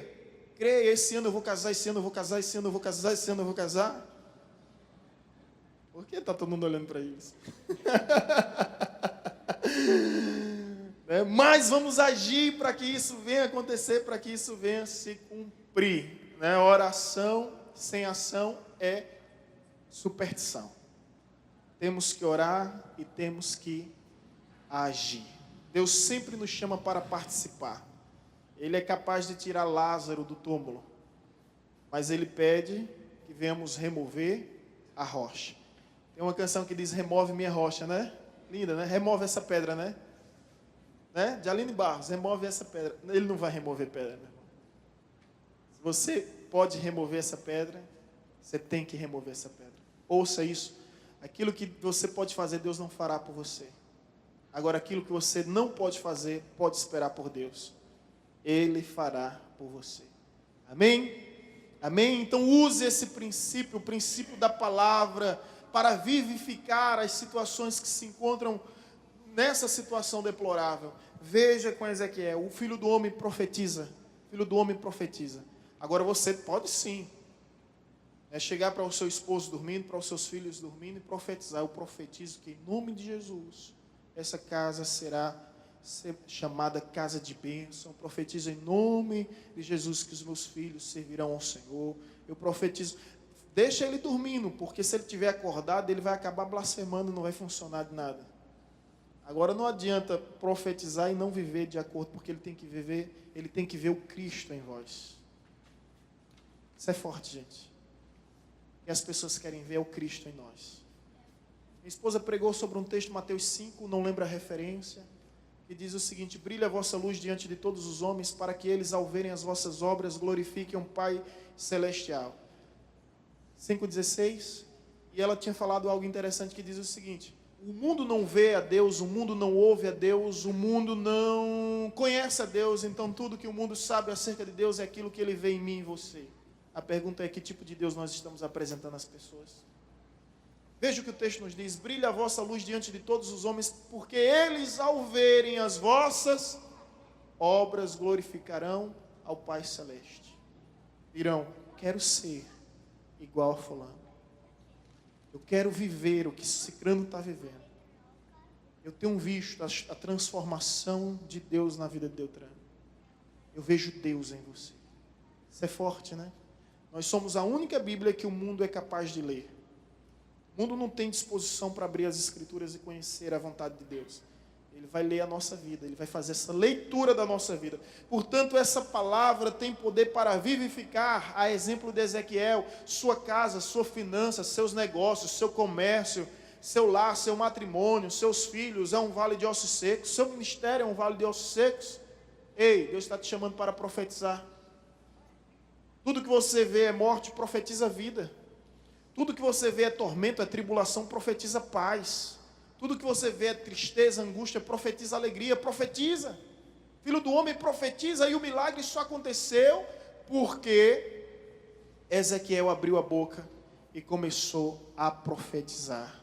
Speaker 2: creia. Esse ano eu vou casar, esse ano eu vou casar, esse ano eu vou casar, esse ano eu vou casar. Por que está todo mundo olhando para isso? Mas vamos agir para que isso venha acontecer, para que isso venha se cumprir. Oração sem ação é superstição. Temos que orar e temos que agir. Deus sempre nos chama para participar. Ele é capaz de tirar Lázaro do túmulo, mas Ele pede que venhamos remover a rocha. Tem uma canção que diz, remove minha rocha, né? Linda, né? Remove essa pedra, né? De Aline Barros, remove essa pedra. Ele não vai remover pedra, meu irmão. Se você pode remover essa pedra, você tem que remover essa pedra. Ouça isso. Aquilo que você pode fazer, Deus não fará por você. Agora, aquilo que você não pode fazer, pode esperar por Deus. Ele fará por você. Amém? Amém? Então use esse princípio, o princípio da palavra, para vivificar as situações que se encontram nessa situação deplorável. Veja com Ezequiel, o filho do homem profetiza. Filho do homem profetiza. Agora você pode sim. Chegar para o seu esposo dormindo, para os seus filhos dormindo e profetizar. Eu profetizo que em nome de Jesus, essa casa será chamada casa de bênção. Eu profetizo em nome de Jesus que os meus filhos servirão ao Senhor. Eu profetizo. Deixa ele dormindo, porque se ele estiver acordado, ele vai acabar blasfemando, não vai funcionar de nada. Agora não adianta profetizar e não viver de acordo, porque ele tem que ver o Cristo em vós. Isso é forte, gente. E as pessoas querem ver o Cristo em nós. Minha esposa pregou sobre um texto, Mateus 5, não lembro a referência, que diz o seguinte: brilha a vossa luz diante de todos os homens, para que eles, ao verem as vossas obras, glorifiquem o Pai Celestial. 5,16. e ela tinha falado algo interessante que diz o seguinte: o mundo não vê a Deus, o mundo não ouve a Deus, o mundo não conhece a Deus, então tudo que o mundo sabe acerca de Deus é aquilo que ele vê em mim e em você. A pergunta é: que tipo de Deus nós estamos apresentando às pessoas? Veja o que o texto nos diz: brilha a vossa luz diante de todos os homens, porque eles, ao verem as vossas obras, glorificarão ao Pai Celeste. Dirão: quero ser igual a fulano. Eu quero viver o que Cicrano está vivendo. Eu tenho visto a transformação de Deus na vida de Deltrano. Eu vejo Deus em você. Isso é forte, né? Nós somos a única Bíblia que o mundo é capaz de ler. O mundo não tem disposição para abrir as Escrituras e conhecer a vontade de Deus. Ele vai ler a nossa vida, ele vai fazer essa leitura da nossa vida. Portanto, essa palavra tem poder para vivificar, a exemplo de Ezequiel, sua casa, sua finança, seus negócios, seu comércio, seu lar, seu matrimônio, seus filhos. É um vale de ossos secos. Seu ministério é um vale de ossos secos. Ei, Deus está te chamando para profetizar. Tudo que você vê é morte, profetiza vida. Tudo que você vê é tormento, é tribulação, profetiza paz. Tudo que você vê é tristeza, angústia, profetiza alegria, profetiza. Filho do homem profetiza, e o milagre só aconteceu porque Ezequiel abriu a boca e começou a profetizar.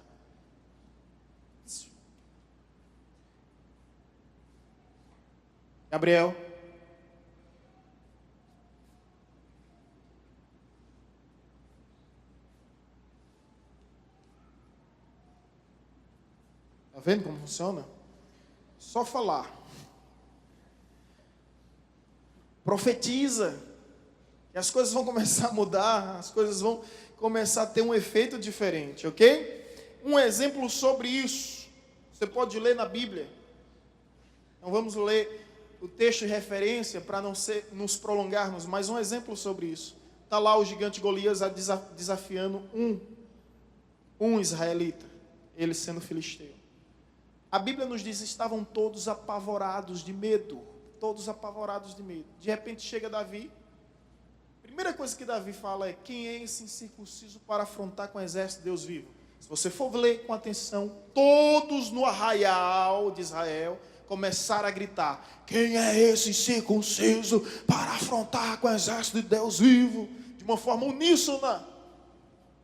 Speaker 2: Gabriel. Está vendo como funciona? Só falar. Profetiza. E as coisas vão começar a mudar, as coisas vão começar a ter um efeito diferente, ok? Um exemplo sobre isso, você pode ler na Bíblia. Não vamos ler o texto de referência para não nos prolongarmos, mas um exemplo sobre isso. Está lá o gigante Golias desafiando um israelita, ele sendo filisteu. A Bíblia nos diz que estavam todos apavorados de medo. Todos apavorados de medo. De repente chega Davi. A primeira coisa que Davi fala é: quem é esse incircunciso para afrontar com o exército de Deus vivo? Se você for ler com atenção, todos no arraial de Israel começaram a gritar: quem é esse incircunciso para afrontar com o exército de Deus vivo? De uma forma uníssona.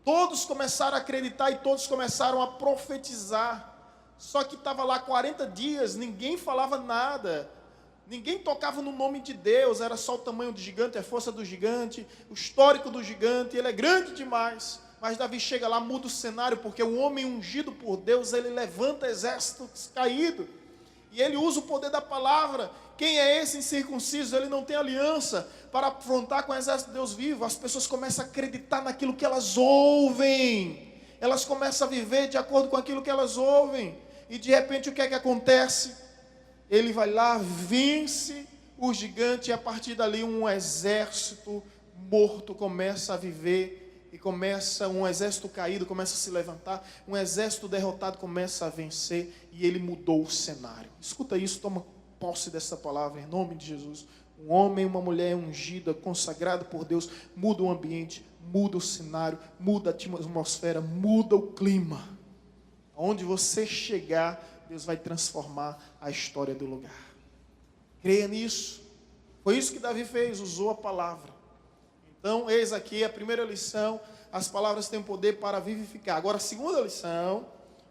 Speaker 2: Todos começaram a acreditar e todos começaram a profetizar. Só que estava lá 40 dias, ninguém falava nada, ninguém tocava no nome de Deus, era só o tamanho do gigante, a força do gigante, o histórico do gigante, ele é grande demais. Mas Davi chega lá, muda o cenário, porque o homem ungido por Deus, ele levanta exércitos caídos, e ele usa o poder da palavra. Quem é esse incircunciso? Ele não tem aliança para afrontar com o exército de Deus vivo. As pessoas começam a acreditar naquilo que elas ouvem, elas começam a viver de acordo com aquilo que elas ouvem. E de repente o que é que acontece? Ele vai lá, vence o gigante, e a partir dali um exército morto começa a viver, e começa um exército caído, começa a se levantar, um exército derrotado começa a vencer, e ele mudou o cenário. Escuta isso, toma posse dessa palavra em nome de Jesus. Um homem e uma mulher ungida, consagrada por Deus, muda o ambiente, muda o cenário, muda a atmosfera, muda o clima. Onde você chegar, Deus vai transformar a história do lugar. Creia nisso. Foi isso que Davi fez, usou a palavra. Então, eis aqui a primeira lição: as palavras têm poder para vivificar. Agora, a segunda lição,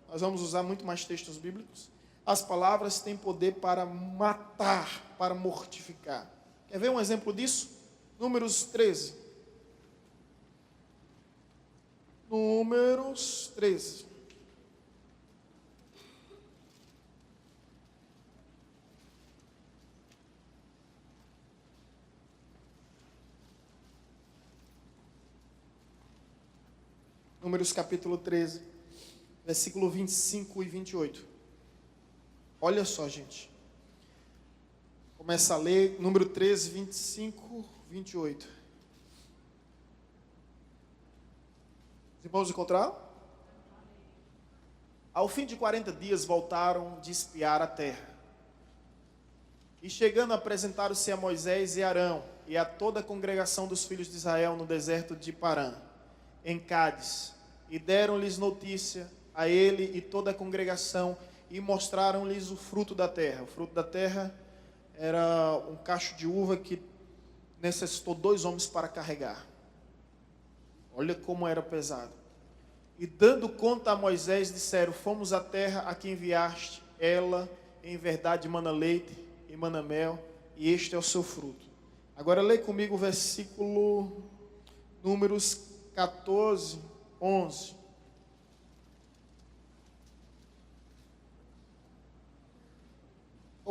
Speaker 2: nós vamos usar muito mais textos bíblicos. As palavras têm poder para matar, para mortificar. Quer ver um exemplo disso? Números 13. Números 13. Números capítulo 13, versículo 25 e 28. Olha só, gente. Começa a ler, número 13, 25, 28. Os irmãos encontraram? Ao fim de 40 dias voltaram de espiar a terra. E chegando apresentaram-se a Moisés e Arão e a toda a congregação dos filhos de Israel no deserto de Parã, em Cádiz. e deram-lhes notícia a ele e toda a congregação, e mostraram-lhes o fruto da terra. O fruto da terra era um cacho de uva que necessitou 2 homens para carregar. Olha como era pesado. E dando conta a Moisés, disseram: fomos à terra a que enviaste, ela em verdade mana leite e mana mel, e este é o seu fruto. Agora lê comigo o versículo Números 14, 11.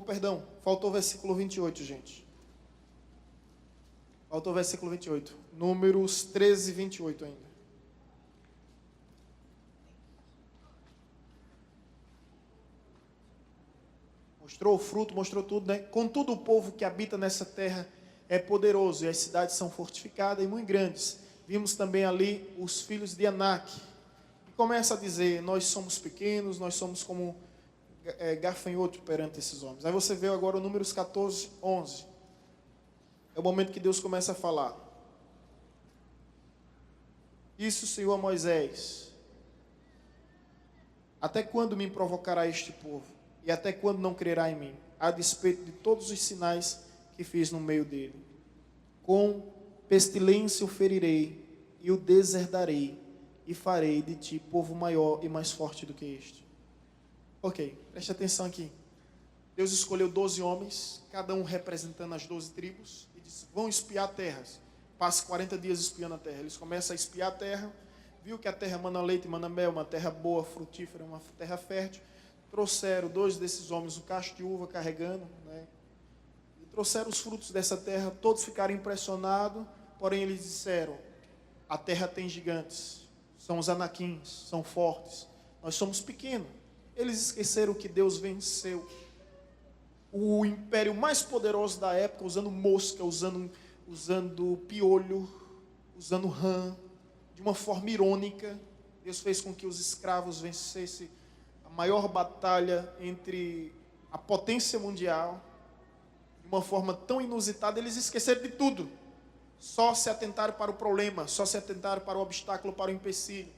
Speaker 2: Perdão, faltou o versículo 28, gente. Faltou o versículo 28. Números 13, 28 ainda. Mostrou o fruto, mostrou tudo, né? Contudo, o povo que habita nessa terra é poderoso, e as cidades são fortificadas e muito grandes. Vimos também ali os filhos de Anak. E começa a dizer: nós somos pequenos, nós somos como gafanhoto perante esses homens. Aí você vê agora o Números 14, 11. É o momento que Deus começa a falar. Disse o Senhor a Moisés: até quando me provocará este povo? E até quando não crerá em mim, a despeito de todos os sinais que fiz no meio dele? Com pestilência o ferirei e o deserdarei, e farei de ti povo maior e mais forte do que este. Ok, preste atenção aqui. Deus escolheu 12 homens, cada um representando as 12 tribos, e disse: vão espiar terras. Passe 40 dias espiando a terra. Eles começam a espiar a terra, viu que a terra mana leite, mana mel, uma terra boa, frutífera, uma terra fértil. Trouxeram 2 desses homens, um cacho de uva carregando, né? E trouxeram os frutos dessa terra. Todos ficaram impressionados, porém eles disseram: a terra tem gigantes, são os anaquins, são fortes, nós somos pequenos. Eles esqueceram que Deus venceu o império mais poderoso da época, usando mosca, usando piolho, usando rã, de uma forma irônica. Deus fez com que os escravos vencessem a maior batalha entre a potência mundial, de uma forma tão inusitada. Eles esqueceram de tudo, só se atentaram para o problema, só se atentaram para o obstáculo, para o empecilho.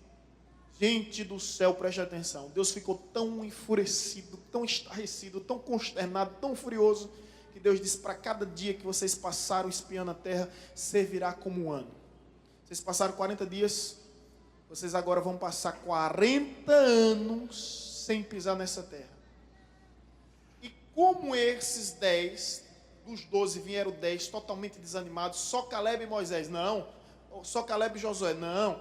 Speaker 2: Gente do céu, preste atenção. Deus ficou tão enfurecido, tão estarrecido, tão consternado, tão furioso, que Deus disse: para cada dia que vocês passaram espiando a terra, servirá como um ano. Vocês passaram 40 dias, vocês agora vão passar 40 anos sem pisar nessa terra. E como esses 10, dos 12 vieram 10 totalmente desanimados, só Caleb e Moisés, não, só Caleb e Josué, não,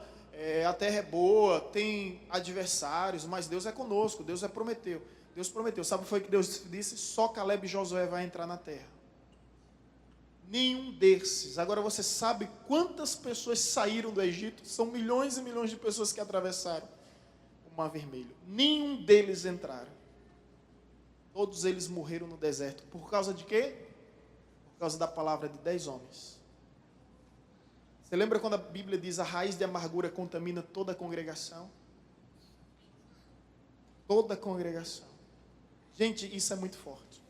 Speaker 2: a terra é boa, tem adversários, mas Deus é conosco, Deus prometeu. Deus prometeu. Sabe o que foi que Deus disse? Só Caleb e Josué vai entrar na terra. Nenhum desses. Agora você sabe quantas pessoas saíram do Egito? São milhões e milhões de pessoas que atravessaram o Mar Vermelho. Nenhum deles entraram. Todos eles morreram no deserto. Por causa de quê? Por causa da palavra de 10 homens. Você lembra quando a Bíblia diz: a raiz de amargura contamina toda a congregação? Toda a congregação. Gente, isso é muito forte.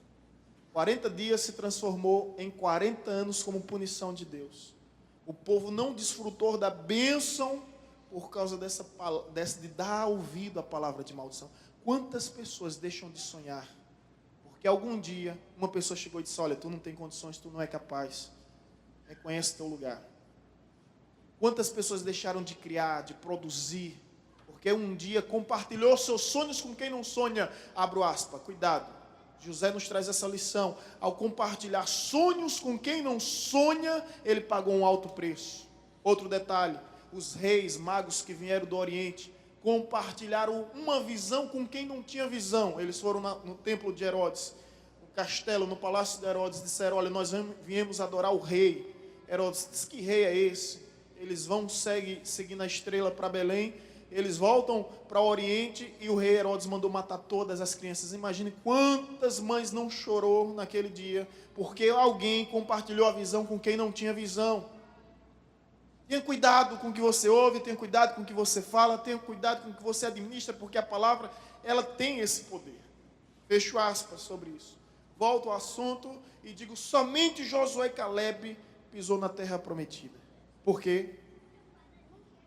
Speaker 2: 40 dias se transformou em 40 anos como punição de Deus. O povo não desfrutou da bênção por causa de dar ouvido à palavra de maldição. Quantas pessoas deixam de sonhar? Porque algum dia uma pessoa chegou e disse: olha, tu não tem condições, tu não é capaz. Reconhece teu lugar. Quantas pessoas deixaram de criar, de produzir, porque um dia compartilhou seus sonhos com quem não sonha? Abro aspas, cuidado. José nos traz essa lição. Ao compartilhar sonhos com quem não sonha, ele pagou um alto preço. Outro detalhe: os reis, magos que vieram do Oriente, compartilharam uma visão com quem não tinha visão. Eles foram no templo de Herodes, no castelo, no palácio de Herodes, disseram: olha, nós viemos adorar o rei. Herodes disse: que rei é esse? Eles vão seguir na estrela para Belém. Eles voltam para o Oriente e o rei Herodes mandou matar todas as crianças. Imagine quantas mães não chorou naquele dia, porque alguém compartilhou a visão com quem não tinha visão. Tenha cuidado com o que você ouve, tenha cuidado com o que você fala, tenha cuidado com o que você administra, porque a palavra, ela tem esse poder. Fecho aspas sobre isso. Volto ao assunto e digo: somente Josué e Caleb pisou na terra prometida. Por quê?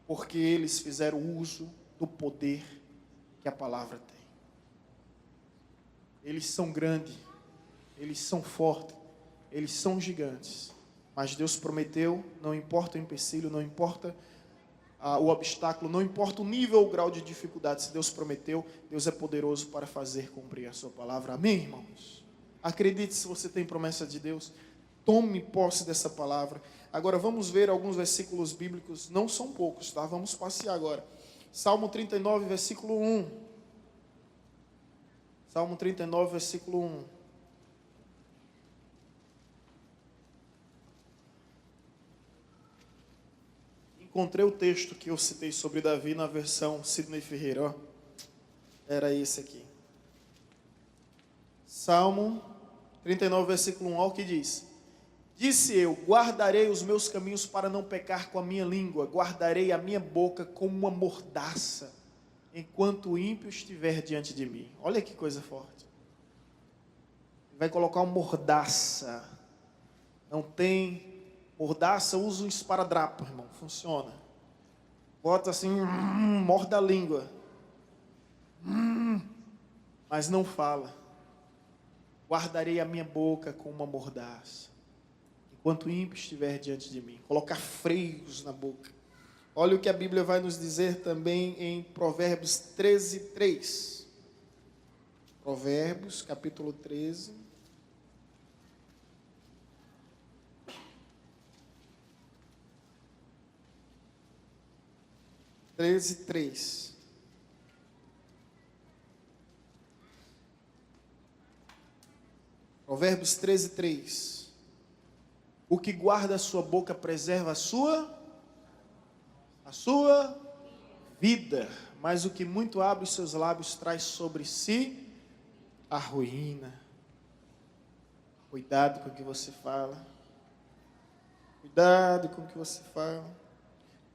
Speaker 2: porque eles fizeram uso do poder que a palavra tem. Eles são grandes, eles são fortes, eles são gigantes, mas Deus prometeu, não importa o empecilho, não importa o obstáculo, não importa o nível ou o grau de dificuldade, se Deus prometeu, Deus é poderoso para fazer cumprir a sua palavra. Amém, irmãos? Acredite, se você tem promessa de Deus, tome posse dessa palavra. Agora vamos ver alguns versículos bíblicos, não são poucos, tá? Vamos passear agora. Salmo 39, versículo 1. Salmo 39, versículo 1. Encontrei o texto que eu citei sobre Davi na versão Sidney Ferreira. Ó. Era esse aqui. Salmo 39, versículo 1. Olha o que diz. Disse eu, guardarei os meus caminhos para não pecar com a minha língua. Guardarei a minha boca como uma mordaça, enquanto o ímpio estiver diante de mim. Olha que coisa forte. Vai colocar uma mordaça. Não tem... Mordaça, usa um esparadrapo, irmão. Funciona. Bota assim, morda a língua. Mas não fala. Guardarei a minha boca com uma mordaça, enquanto o ímpio estiver diante de mim. Colocar freios na boca. Olha o que a Bíblia vai nos dizer também em Provérbios 13, 3. Provérbios, capítulo 13. Provérbios 13, 3. O que guarda a sua boca preserva a sua vida, mas o que muito abre os seus lábios traz sobre si a ruína. Cuidado com o que você fala. Cuidado com o que você fala.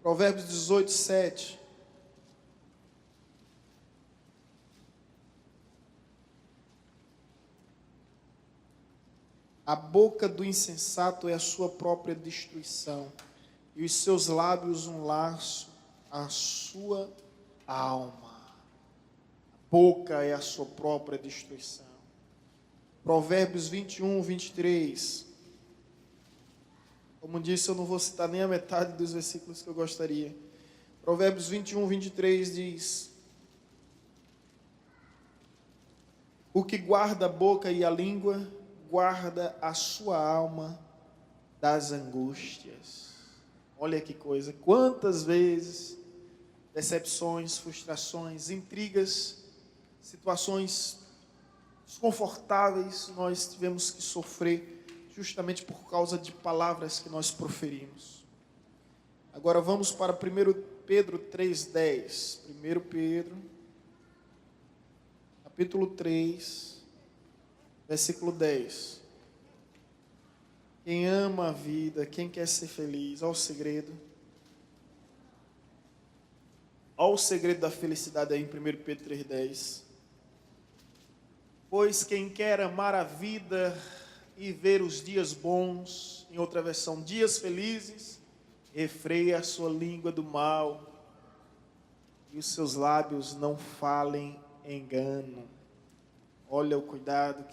Speaker 2: Provérbios 18, 7. A boca do insensato é a sua própria destruição, e os seus lábios um laço à sua alma. A boca é a sua própria destruição. Provérbios 21, 23. Como disse, eu não vou citar nem a metade dos versículos que eu gostaria. Provérbios 21, 23 diz: o que guarda a boca e a língua, guarda a sua alma das angústias. Olha que coisa, quantas vezes decepções, frustrações, intrigas, situações desconfortáveis nós tivemos que sofrer justamente por causa de palavras que nós proferimos. Agora vamos para 1 Pedro 3,10. 1 Pedro, capítulo 3, versículo 10. Quem ama a vida, quem quer ser feliz, olha o segredo. Olha o segredo da felicidade aí em 1 Pedro 3,10. Pois quem quer amar a vida e ver os dias bons, em outra versão, dias felizes, refreia a sua língua do mal e os seus lábios não falem engano. Olha o cuidado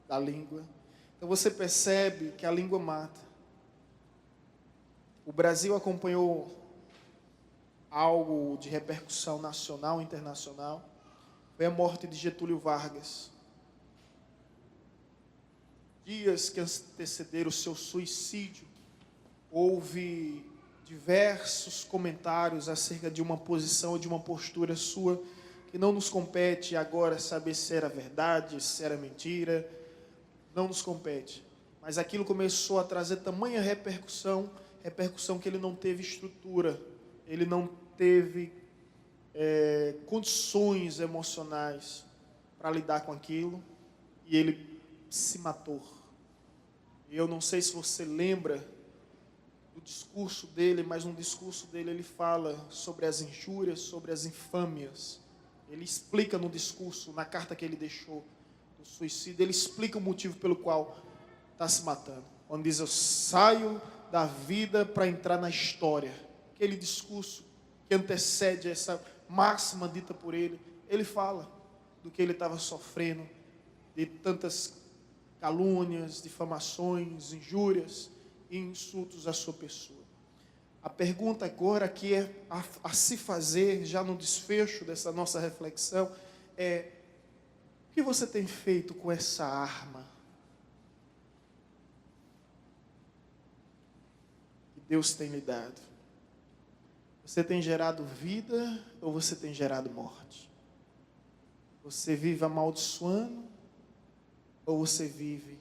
Speaker 2: da língua. Então você percebe que a língua mata. O Brasil acompanhou algo de repercussão nacional e internacional. Foi a morte de Getúlio Vargas. Dias que antecederam o seu suicídio, houve diversos comentários acerca de uma posição ou de uma postura sua, que não nos compete agora saber se era verdade, se era mentira, não nos compete. Mas aquilo começou a trazer tamanha repercussão que ele não teve estrutura, ele não teve condições emocionais para lidar com aquilo, e ele se matou. E eu não sei se você lembra do discurso dele, mas no discurso dele ele fala sobre as injúrias, sobre as infâmias. Ele explica no discurso, na carta que ele deixou do suicídio, ele explica o motivo pelo qual está se matando. Quando diz, eu saio da vida para entrar na história. Aquele discurso que antecede essa máxima dita por ele, ele fala do que ele estava sofrendo, de tantas calúnias, difamações, injúrias e insultos à sua pessoa. A pergunta agora que é a se fazer, já no desfecho dessa nossa reflexão, é: o que você tem feito com essa arma que Deus tem lhe dado? Você tem gerado vida ou você tem gerado morte? Você vive amaldiçoando ou você vive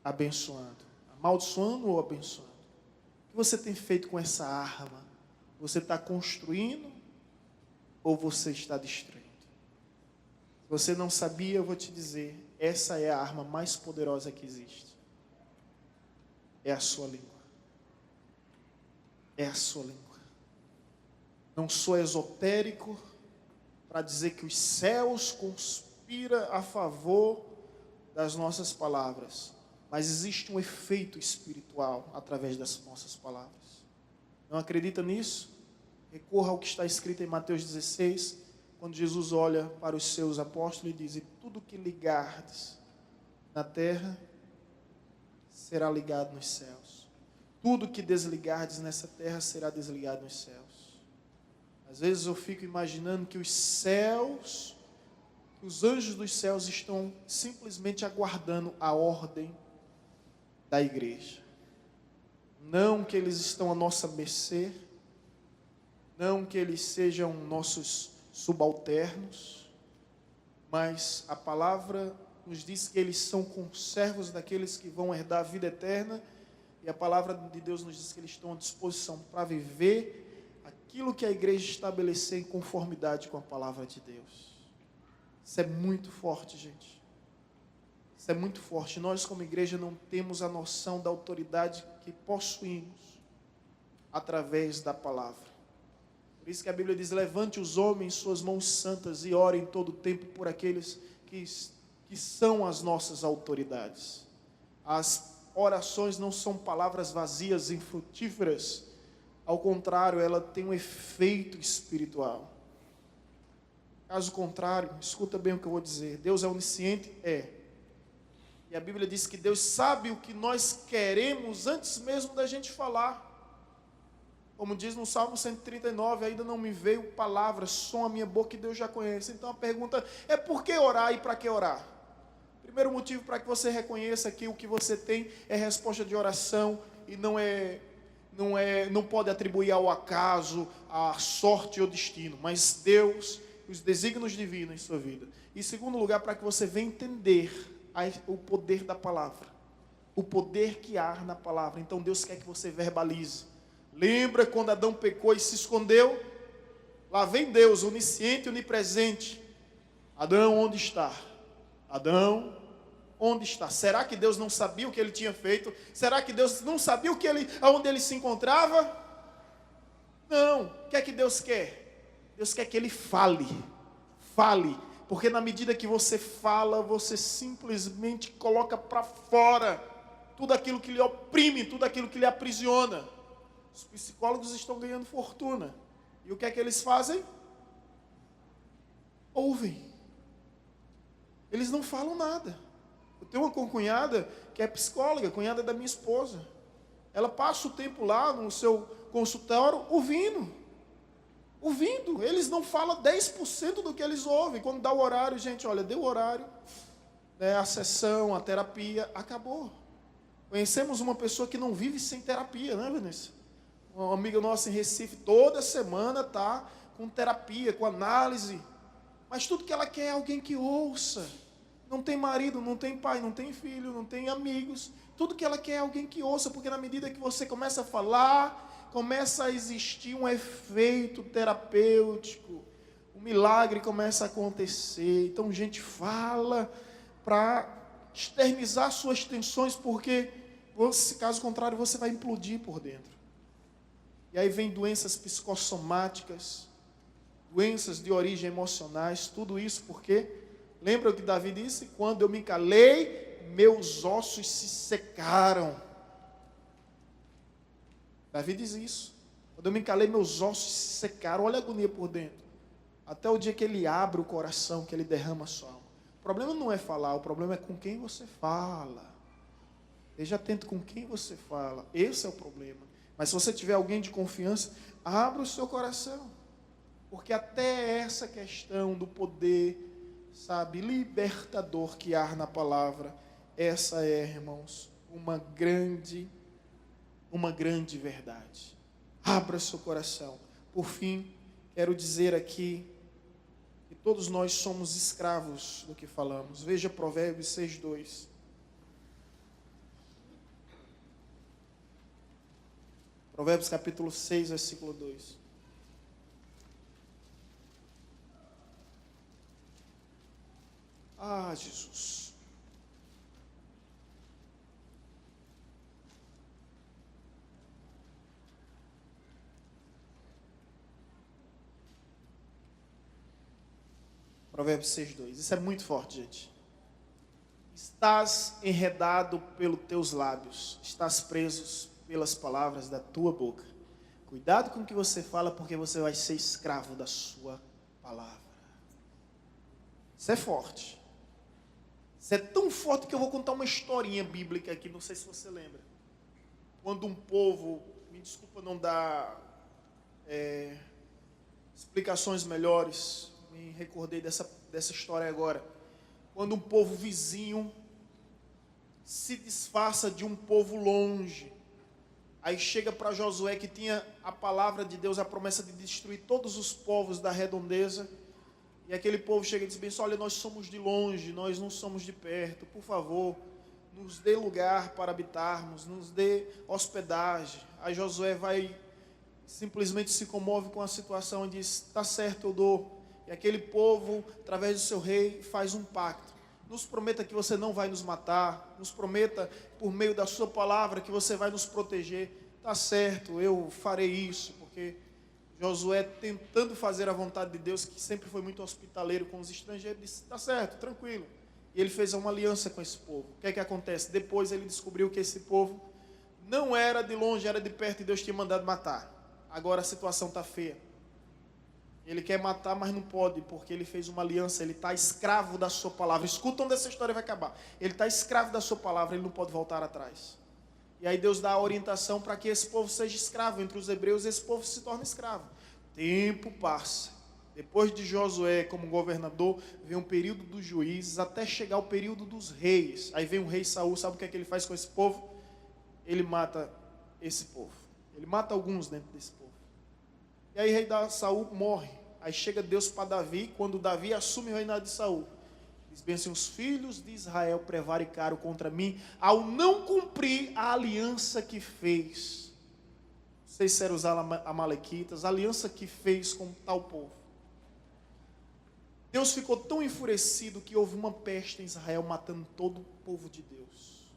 Speaker 2: abençoando? Amaldiçoando ou abençoando? O que você tem feito com essa arma? Você está construindo ou você está destruindo? Se você não sabia, eu vou te dizer, essa é a arma mais poderosa que existe. É a sua língua. É a sua língua. Não sou esotérico para dizer que os céus conspiram a favor das nossas palavras, mas existe um efeito espiritual através das nossas palavras. Não acredita nisso? Recorra ao que está escrito em Mateus 16, quando Jesus olha para os seus apóstolos e diz: e tudo que ligardes na terra será ligado nos céus. Tudo que desligardes nessa terra será desligado nos céus. Às vezes eu fico imaginando que os céus, os anjos dos céus estão simplesmente aguardando a ordem da igreja. Não que eles estão à nossa mercê, não que eles sejam nossos subalternos, mas a palavra nos diz que eles são conservos daqueles que vão herdar a vida eterna. E a palavra de Deus nos diz que eles estão à disposição para viver aquilo que a igreja estabelecer em conformidade com a palavra de Deus. Isso é muito forte, gente. Isso é muito forte. Nós, como igreja, não temos a noção da autoridade que possuímos através da palavra. Por isso que a Bíblia diz: levante os homens suas mãos santas e orem todo o tempo por aqueles que são as nossas autoridades. As orações não são palavras vazias, infrutíferas. Ao contrário, ela tem um efeito espiritual. Caso contrário, escuta bem o que eu vou dizer. Deus é onisciente? É. E a Bíblia diz que Deus sabe o que nós queremos antes mesmo da gente falar. Como diz no Salmo 139, ainda não me veio palavra, som à minha boca, que Deus já conhece. Então a pergunta é: por que orar e para que orar? Primeiro motivo, para que você reconheça que o que você tem é resposta de oração e não pode atribuir ao acaso, à sorte ou destino, mas Deus, os desígnios divinos em sua vida. E segundo lugar, para que você venha entender o poder da palavra, o poder que há na palavra. Então Deus quer que você verbalize. Lembra quando Adão pecou e se escondeu? Lá vem Deus, onisciente e onipresente. Adão, onde está? Adão, onde está? Será que Deus não sabia o que ele tinha feito? Será que Deus não sabia aonde ele se encontrava? Não. O que é que Deus quer? Deus quer que ele fale. Fale. Porque na medida que você fala, você simplesmente coloca para fora tudo aquilo que lhe oprime, tudo aquilo que lhe aprisiona. Os psicólogos estão ganhando fortuna. E o que é que eles fazem? Ouvem. Eles não falam nada. Eu tenho uma concunhada que é psicóloga, cunhada da minha esposa. Ela passa o tempo lá no seu consultório ouvindo. Eles não falam 10% do que eles ouvem. Quando dá o horário, gente, olha, deu o horário, né, a sessão, a terapia, acabou. Conhecemos uma pessoa que não vive sem terapia, né, Vanessa? Uma amiga nossa em Recife, toda semana está com terapia, com análise. Mas tudo que ela quer é alguém que ouça. Não tem marido, não tem pai, não tem filho, não tem amigos. Tudo que ela quer é alguém que ouça, porque na medida que você começa a falar, começa a existir um efeito terapêutico. Um milagre começa a acontecer. Então, gente, fala para externizar suas tensões, porque, caso contrário, você vai implodir por dentro. E aí vem doenças psicossomáticas, doenças de origem emocionais, tudo isso porque, lembra o que Davi disse? Quando eu me calei, meus ossos se secaram. Davi diz isso. Quando eu me calei, meus ossos se secaram. Olha a agonia por dentro. Até o dia que ele abre o coração, que ele derrama a sua alma. O problema não é falar, o problema é com quem você fala. Esteja atento com quem você fala. Esse é o problema. Mas se você tiver alguém de confiança, abra o seu coração. Porque até essa questão do poder, sabe, libertador que há na palavra, essa é, irmãos, uma grande verdade. Abra seu coração. Por fim, quero dizer aqui que todos nós somos escravos do que falamos. Veja Provérbios 6:2. Provérbios capítulo 6, versículo 2. Ah, Jesus. Provérbios 6:2. Isso é muito forte, gente. Estás enredado pelos teus lábios, estás preso pelas palavras da tua boca. Cuidado com o que você fala, porque você vai ser escravo da sua palavra. Isso é forte. Isso é tão forte que eu vou contar uma historinha bíblica aqui, não sei se você lembra. Quando um povo, me desculpa não dar explicações melhores, me recordei dessa história agora. Quando um povo vizinho se disfarça de um povo longe, aí chega para Josué, que tinha a palavra de Deus, a promessa de destruir todos os povos da redondeza, e aquele povo chega e diz bem, olha, nós somos de longe, nós não somos de perto, por favor, nos dê lugar para habitarmos, nos dê hospedagem. Aí Josué vai, simplesmente se comove com a situação e diz, está certo, eu dou. E aquele povo, através do seu rei, faz um pacto. Nos prometa que você não vai nos matar, nos prometa por meio da sua palavra que você vai nos proteger. Está certo, eu farei isso, porque Josué, tentando fazer a vontade de Deus, que sempre foi muito hospitaleiro com os estrangeiros, disse, está certo, tranquilo. E ele fez uma aliança com esse povo. O que é que acontece? Depois ele descobriu que esse povo não era de longe, era de perto, e Deus tinha mandado matar. Agora a situação está feia. Ele quer matar, mas não pode, porque ele fez uma aliança, ele está escravo da sua palavra. Escuta onde essa história vai acabar. Ele está escravo da sua palavra, ele não pode voltar atrás. E aí Deus dá a orientação para que esse povo seja escravo. Entre os hebreus, esse povo se torna escravo. Tempo passa. Depois de Josué como governador, vem um período dos juízes, até chegar o período dos reis. Aí vem o rei Saul, sabe o que é que ele faz com esse povo? Ele mata esse povo. Ele mata alguns dentro desse povo. E aí o rei Saul morre. Aí chega Deus para Davi, quando Davi assume o reinado de Saul. Diz bem assim, os filhos de Israel prevaricaram contra mim, ao não cumprir a aliança que fez. Não sei se eram os amalequitas, a aliança que fez com tal povo. Deus ficou tão enfurecido que houve uma peste em Israel, matando todo o povo de Deus.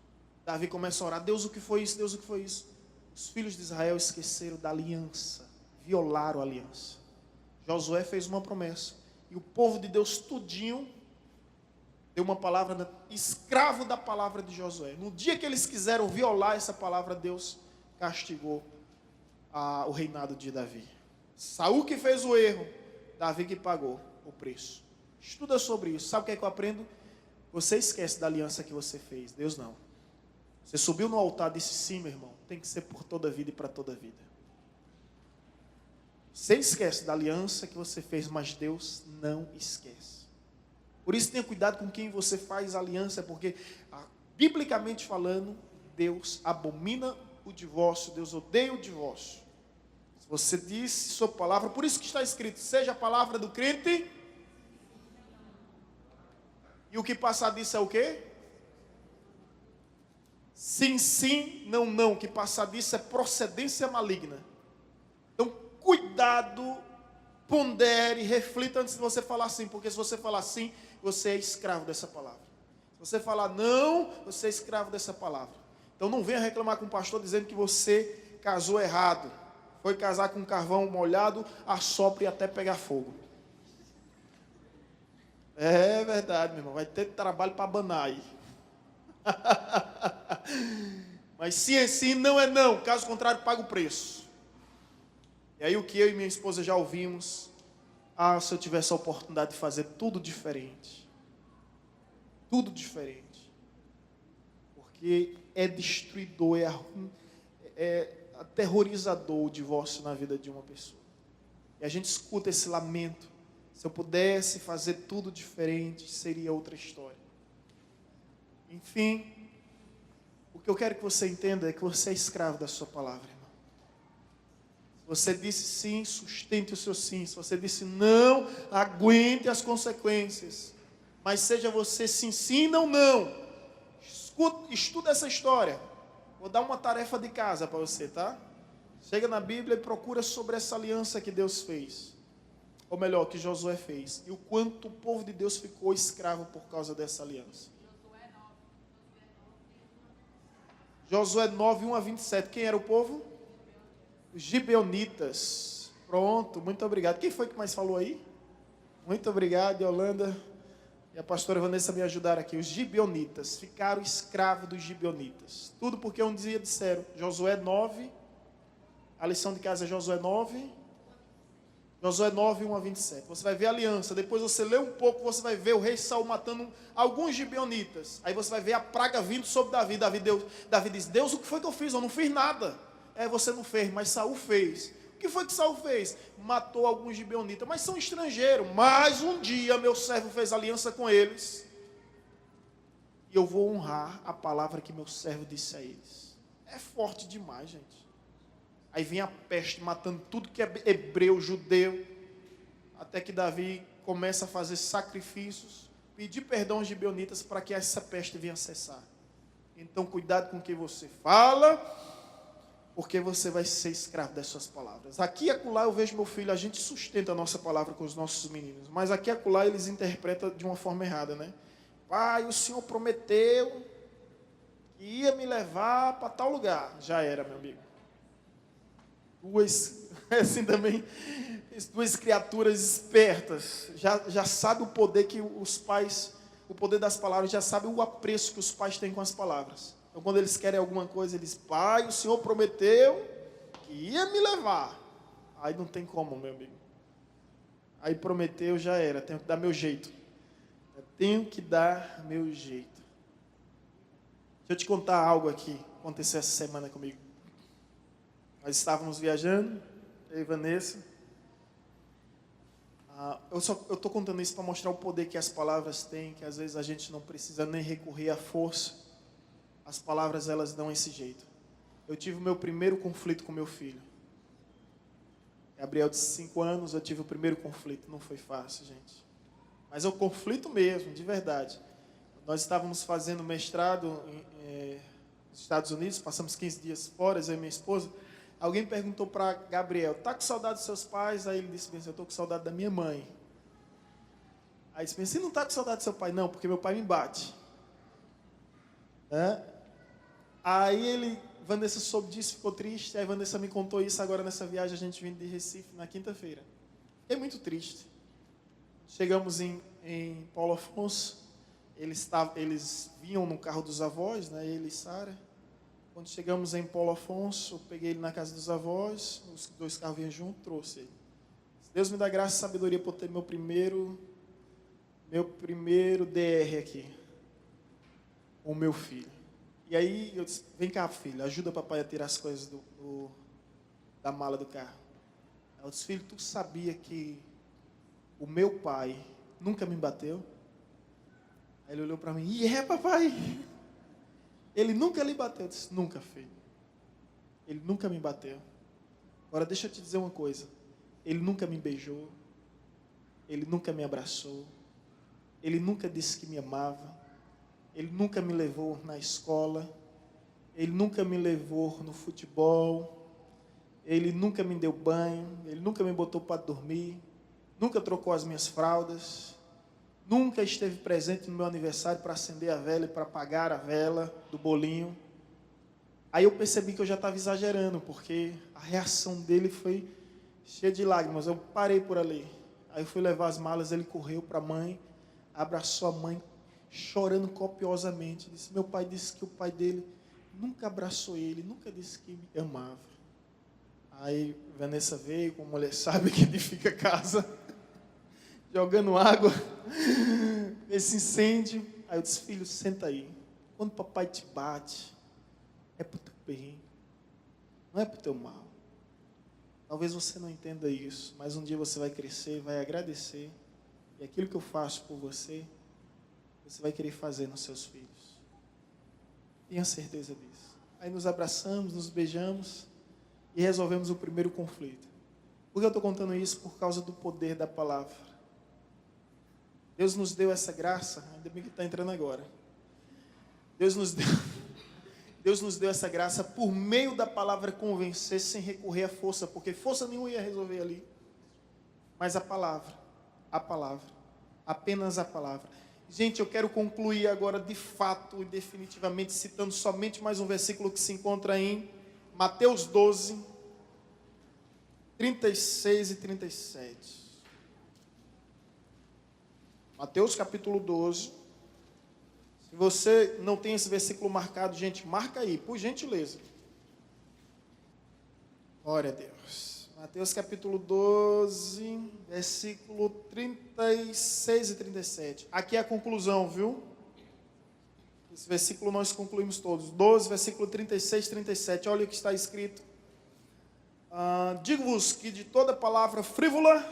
Speaker 2: Davi começa a orar, Deus, o que foi isso? Deus, o que foi isso? Os filhos de Israel esqueceram da aliança. Violaram a aliança. Josué fez uma promessa. E o povo de Deus tudinho deu uma palavra, escravo da palavra de Josué. No dia que eles quiseram violar essa palavra, Deus castigou o reinado de Davi. Saul que fez o erro, Davi que pagou o preço. Estuda sobre isso. Sabe o que é que eu aprendo? Você esquece da aliança que você fez. Deus não. Você subiu no altar e disse sim, meu irmão. Tem que ser por toda a vida e para toda a vida. Você esquece da aliança que você fez, mas Deus não esquece. Por isso tenha cuidado com quem você faz aliança, porque, biblicamente falando, Deus abomina o divórcio, Deus odeia o divórcio. Se você disse sua palavra, por isso que está escrito, seja a palavra do crente, e o que passar disso é o quê? Sim, sim, não, não. O que passar disso é procedência maligna. Então, cuidado, pondere, reflita antes de você falar sim, porque se você falar sim, você é escravo dessa palavra. Se você falar não, você é escravo dessa palavra. Então não venha reclamar com o pastor dizendo que você casou errado. Foi casar com carvão molhado, assopre até pegar fogo. É verdade, meu irmão, vai ter trabalho para abanar aí. Mas sim é sim, não é não, caso contrário paga o preço. E aí o que eu e minha esposa já ouvimos, se eu tivesse a oportunidade de fazer tudo diferente. Tudo diferente. Porque é destruidor, é aterrorizador o divórcio na vida de uma pessoa. E a gente escuta esse lamento. Se eu pudesse fazer tudo diferente, seria outra história. Enfim, o que eu quero que você entenda é que você é escravo da sua palavra, irmão. Se você disse sim, sustente o seu sim. Se você disse não, aguente as consequências. Mas seja você sim, sim, não, não. Estuda essa história. Vou dar uma tarefa de casa para você, tá? Chega na Bíblia e procura sobre essa aliança que Deus fez. Ou melhor, que Josué fez. E o quanto o povo de Deus ficou escravo por causa dessa aliança. Josué 9, 1 a 27. Quem era o povo? Os gibeonitas. Pronto, muito obrigado. Quem foi que mais falou aí? Muito obrigado, Yolanda. E a pastora Vanessa me ajudaram aqui. Os gibeonitas ficaram escravos dos gibeonitas. Tudo porque um dia disseram, Josué 9, a lição de casa é Josué 9, 1 a 27. Você vai ver a aliança. Depois você lê um pouco, você vai ver o rei Saul matando alguns gibeonitas. Aí você vai ver a praga vindo sobre Davi. Davi diz, Deus, o que foi que eu fiz? Eu não fiz nada. Você não fez, mas Saul fez. O que foi que Saul fez? Matou alguns gibeonitas, mas são estrangeiros. Mas um dia meu servo fez aliança com eles. E eu vou honrar a palavra que meu servo disse a eles. É forte demais, gente. Aí vem a peste matando tudo que é hebreu, judeu. Até que Davi começa a fazer sacrifícios, pedir perdão aos gibeonitas para que essa peste venha cessar. Então cuidado com o que você fala, porque você vai ser escravo das suas palavras. Aqui e acolá eu vejo meu filho, a gente sustenta a nossa palavra com os nossos meninos, mas aqui e acolá eles interpretam de uma forma errada, né? Pai, o Senhor prometeu que ia me levar para tal lugar. Já era, meu amigo. Assim também, duas criaturas espertas, já sabe o poder que os pais, o poder das palavras, já sabe o apreço que os pais têm com as palavras. Então quando eles querem alguma coisa, eles, pai, o Senhor prometeu que ia me levar. Aí não tem como, meu amigo. Aí prometeu, já era, tenho que dar meu jeito. Eu tenho que dar meu jeito. Deixa eu te contar algo aqui, aconteceu essa semana comigo. Nós estávamos viajando, eu e Vanessa. Eu estou contando isso para mostrar o poder que as palavras têm, que às vezes a gente não precisa nem recorrer à força. As palavras, elas dão esse jeito. Eu tive o meu primeiro conflito com meu filho. Gabriel de 5 anos, eu tive o primeiro conflito. Não foi fácil, gente. Mas é um conflito mesmo, de verdade. Nós estávamos fazendo mestrado nos Estados Unidos, passamos 15 dias fora, eu e minha esposa. Alguém perguntou para Gabriel, está com saudade dos seus pais? Aí ele disse, eu estou com saudade da minha mãe. Aí ele disse, você não está com saudade do seu pai? Não, porque meu pai me bate. Aí Vanessa soube disso, ficou triste. Aí Vanessa me contou isso agora nessa viagem, a gente vindo de Recife na quinta-feira. Fiquei muito triste. Chegamos em Paulo Afonso, eles vinham no carro dos avós, né, ele e Sara. Quando chegamos em Paulo Afonso, eu peguei ele na casa dos avós, os 2 carros vinham junto, trouxe ele. Deus me dá graça e sabedoria por ter meu primeiro DR aqui, com o meu filho. E aí eu disse, vem cá, filho, ajuda papai a tirar as coisas da mala do carro. Eu disse, filho, tu sabia que o meu pai nunca me bateu? Aí ele olhou para mim, papai? Ele nunca lhe bateu. Eu disse, nunca, filho. Ele nunca me bateu. Agora deixa eu te dizer uma coisa. Ele nunca me beijou. Ele nunca me abraçou. Ele nunca disse que me amava. Ele nunca me levou na escola. Ele nunca me levou no futebol. Ele nunca me deu banho. Ele nunca me botou para dormir. Nunca trocou as minhas fraldas. Nunca esteve presente no meu aniversário para acender a vela e para apagar a vela do bolinho. Aí eu percebi que eu já estava exagerando, porque a reação dele foi cheia de lágrimas. Eu parei por ali. Aí eu fui levar as malas, ele correu para a mãe, abraçou a mãe, chorando copiosamente. Disse, meu pai disse que o pai dele nunca abraçou ele, nunca disse que me amava. Aí Vanessa veio, como mulher sabe que edifica casa, jogando água nesse incêndio. Aí eu disse, filho, senta aí. Quando papai te bate, é pro teu bem, não é pro teu mal. Talvez você não entenda isso, mas um dia você vai crescer, vai agradecer. E aquilo que eu faço por você, você vai querer fazer nos seus filhos. Tenha certeza disso. Aí nos abraçamos, nos beijamos e resolvemos o primeiro conflito. Por que eu estou contando isso? Por causa do poder da palavra. Deus nos deu essa graça, ainda bem que está entrando agora. Deus nos deu essa graça por meio da palavra convencer sem recorrer à força, porque força nenhuma ia resolver ali. Mas a palavra, apenas a palavra. Gente, eu quero concluir agora de fato e definitivamente citando somente mais um versículo que se encontra em Mateus 12, 36 e 37. Mateus capítulo 12. Se você não tem esse versículo marcado, gente, marca aí, por gentileza. Glória a Deus. Mateus capítulo 12, versículo 36 e 37. Aqui é a conclusão, viu? Esse versículo nós concluímos todos. 12, versículo 36 e 37. Olha o que está escrito. Digo-vos que de toda palavra frívola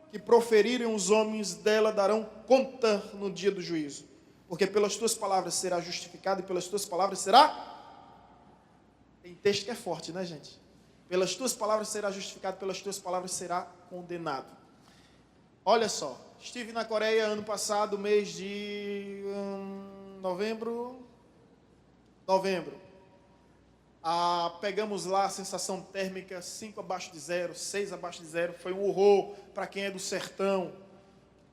Speaker 2: que proferirem os homens dela darão conta no dia do juízo. Porque pelas tuas palavras será justificado e pelas tuas palavras será... Tem texto que é forte, né, gente? Pelas tuas palavras será justificado, pelas tuas palavras será condenado. Olha só, estive na Coreia ano passado, mês de novembro. Pegamos lá a sensação térmica 5 abaixo de zero, 6 abaixo de zero. Foi um horror para quem é do sertão,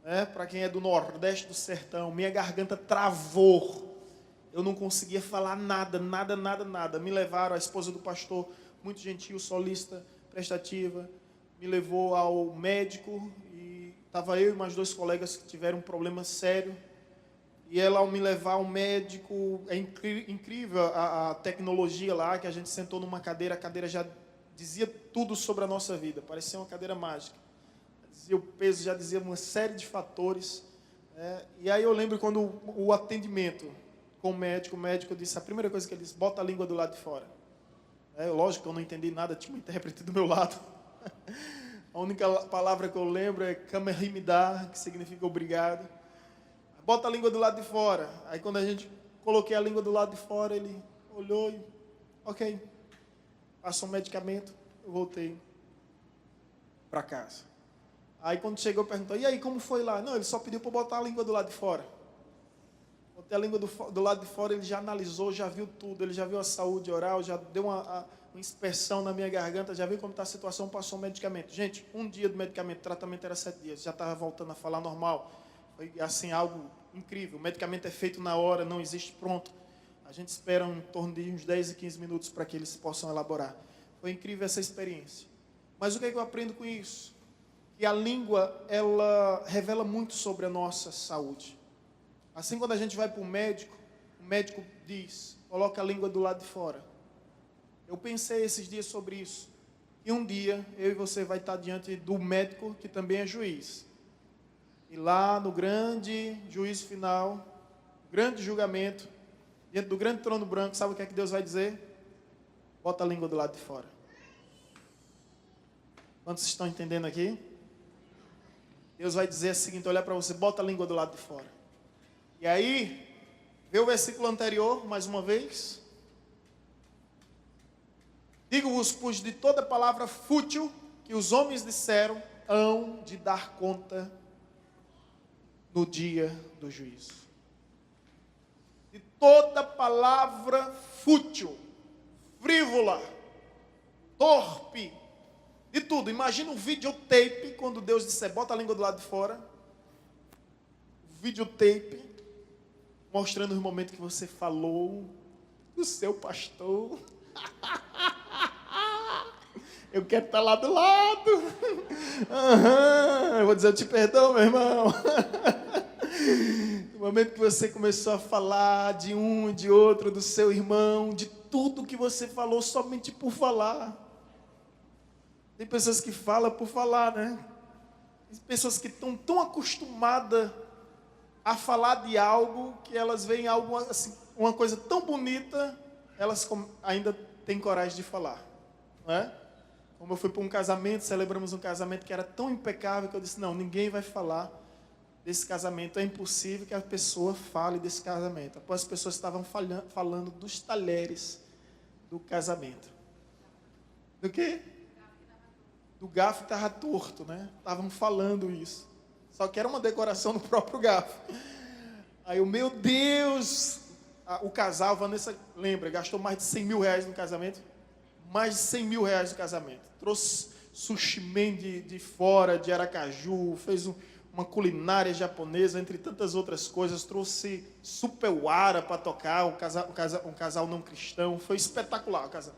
Speaker 2: né? Para quem é do nordeste do sertão. Minha garganta travou. Eu não conseguia falar nada. Me levaram, a esposa do pastor, muito gentil, solista, prestativa, me levou ao médico e estava eu e mais 2 colegas que tiveram um problema sério. E ela, ao me levar ao médico, é incrível a tecnologia lá, que a gente sentou numa cadeira, a cadeira já dizia tudo sobre a nossa vida, parecia uma cadeira mágica. Dizia o peso, já dizia uma série de fatores. E aí eu lembro quando o atendimento com o médico disse, a primeira coisa que ele disse, bota a língua do lado de fora. Lógico que eu não entendi nada, tinha um intérprete do meu lado. A única palavra que eu lembro é Kamehimida, que significa obrigado. Bota a língua do lado de fora. Aí quando a gente coloquei a língua do lado de fora, ele olhou e, ok, passou um medicamento, eu voltei para casa. Aí quando chegou, perguntou, e aí, como foi lá? Não, ele só pediu para botar a língua do lado de fora. Botei a língua do lado de fora, ele já analisou, já viu tudo, ele já viu a saúde oral, já deu uma inspeção na minha garganta, já viu como está a situação, passou o medicamento. Gente, um dia do medicamento, o tratamento era 7 dias, já estava voltando a falar normal. Foi assim, algo incrível. O medicamento é feito na hora, não existe pronto. A gente espera em torno de uns 10 e 15 minutos para que eles possam elaborar. Foi incrível essa experiência. Mas o que é que eu aprendo com isso? Que a língua, ela revela muito sobre a nossa saúde. Assim, quando a gente vai para o médico diz, coloca a língua do lado de fora. Eu pensei esses dias sobre isso. E um dia, eu e você vai estar diante do médico, que também é juiz. E lá no grande juízo final, grande julgamento, diante do grande trono branco, sabe o que é que Deus vai dizer? Bota a língua do lado de fora. Quantos estão entendendo aqui? Deus vai dizer o seguinte, olhar para você, bota a língua do lado de fora. E aí, vê o versículo anterior, mais uma vez. Digo-vos, pois de toda palavra fútil que os homens disseram, hão de dar conta no dia do juízo. De toda palavra fútil, frívola, torpe, de tudo. Imagina um videotape, quando Deus disser, bota a língua do lado de fora. Videotape, mostrando os momentos que você falou do seu pastor. Eu quero estar lá do lado. Eu vou dizer, eu te perdoo, meu irmão. No momento que você começou a falar de um e de outro, do seu irmão, de tudo que você falou somente por falar. Tem pessoas que falam por falar, né? Tem pessoas que estão tão acostumadas a falar de algo que elas veem algo assim, uma coisa tão bonita, elas ainda têm coragem de falar, não é? Como eu fui para um casamento, celebramos um casamento que era tão impecável que eu disse, não, ninguém vai falar desse casamento, é impossível que a pessoa fale desse casamento. Após as pessoas estavam falando dos talheres do casamento. Do quê? Do garfo que estava torto, né? Estavam falando isso. Só que era uma decoração do próprio garfo. Aí o meu Deus, o casal, Vanessa, lembra, gastou mais de 100 mil reais no casamento. Mais de 100 mil reais no casamento. Trouxe sushi man de fora, de Aracaju, fez uma culinária japonesa, entre tantas outras coisas. Trouxe Supewara para tocar, um casal não cristão. Foi espetacular o casal.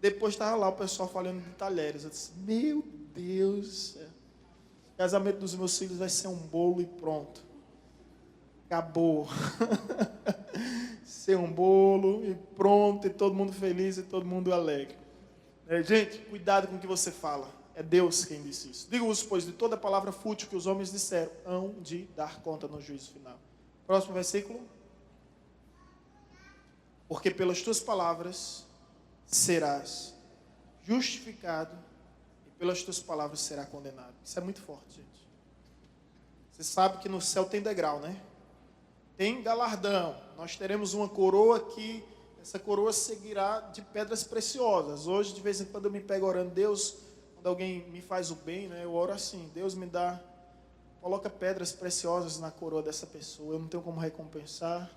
Speaker 2: Depois estava lá o pessoal falando de talheres. Eu disse, meu Deus do céu. O casamento dos meus filhos vai ser um bolo e pronto. Acabou. Ser um bolo e pronto, e todo mundo feliz e todo mundo alegre. Gente, cuidado com o que você fala. É Deus quem disse isso. Digo-vos, pois, de toda palavra fútil que os homens disseram, hão de dar conta no juízo final. Próximo versículo. Porque pelas tuas palavras serás justificado e pelas tuas palavras será condenado. Isso é muito forte, gente. Você sabe que no céu tem degrau, né? Tem galardão. Nós teremos uma coroa que essa coroa seguirá de pedras preciosas. Hoje, de vez em quando, eu me pego orando, Deus, quando alguém me faz o bem, né, eu oro assim, Deus me dá, coloca pedras preciosas na coroa dessa pessoa, eu não tenho como recompensar,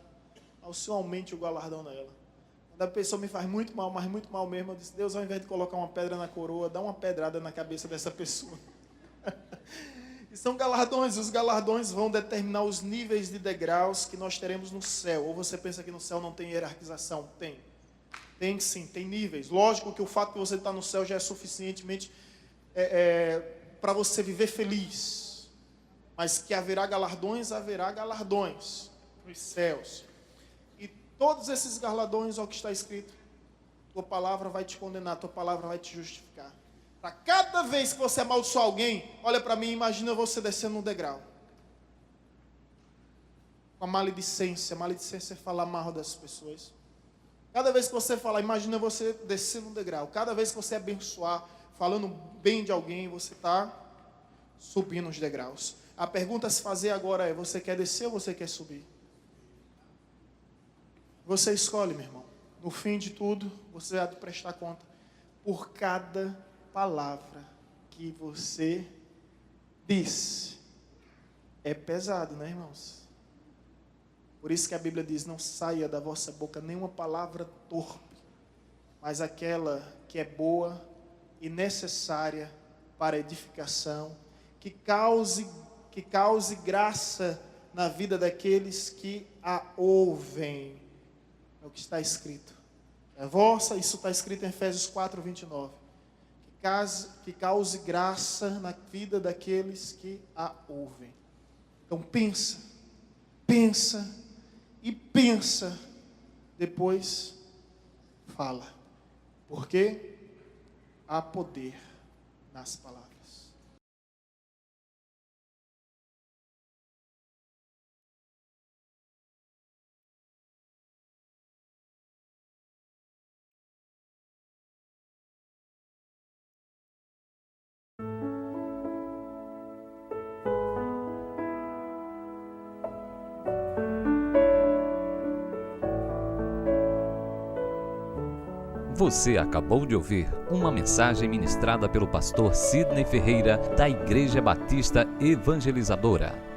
Speaker 2: ao Senhor aumente o galardão nela. Quando a pessoa me faz muito mal, mas muito mal mesmo, eu disse, Deus, ao invés de colocar uma pedra na coroa, dá uma pedrada na cabeça dessa pessoa. E são galardões, os galardões vão determinar os níveis de degraus que nós teremos no céu. Ou você pensa que no céu não tem hierarquização? Tem. Tem sim, tem níveis. Lógico que o fato de você estar no céu já é suficientemente para você viver feliz. Mas que haverá galardões nos céus. E todos esses galardões, ao que está escrito, tua palavra vai te condenar, tua palavra vai te justificar. Para cada vez que você amaldiçoar alguém, olha para mim e imagina você descendo um degrau. Com a maledicência. Maledicência é falar mal das pessoas. Cada vez que você falar, imagina você descendo um degrau. Cada vez que você abençoar, falando bem de alguém, você está subindo os degraus. A pergunta a se fazer agora é, você quer descer ou você quer subir? Você escolhe, meu irmão. No fim de tudo, você há de prestar conta por cada palavra que você disse. É pesado, né, irmãos? Por isso que a Bíblia diz, não saia da vossa boca nenhuma palavra torpe, mas aquela que é boa e necessária para edificação, que cause graça na vida daqueles que a ouvem. É o que está escrito. É vossa, isso está escrito em Efésios 4, 29. Que cause graça na vida daqueles que a ouvem. Então pensa, depois fala. Porque há poder nas palavras.
Speaker 1: Você acabou de ouvir uma mensagem ministrada pelo pastor Sidney Ferreira, da Igreja Batista Evangelizadora.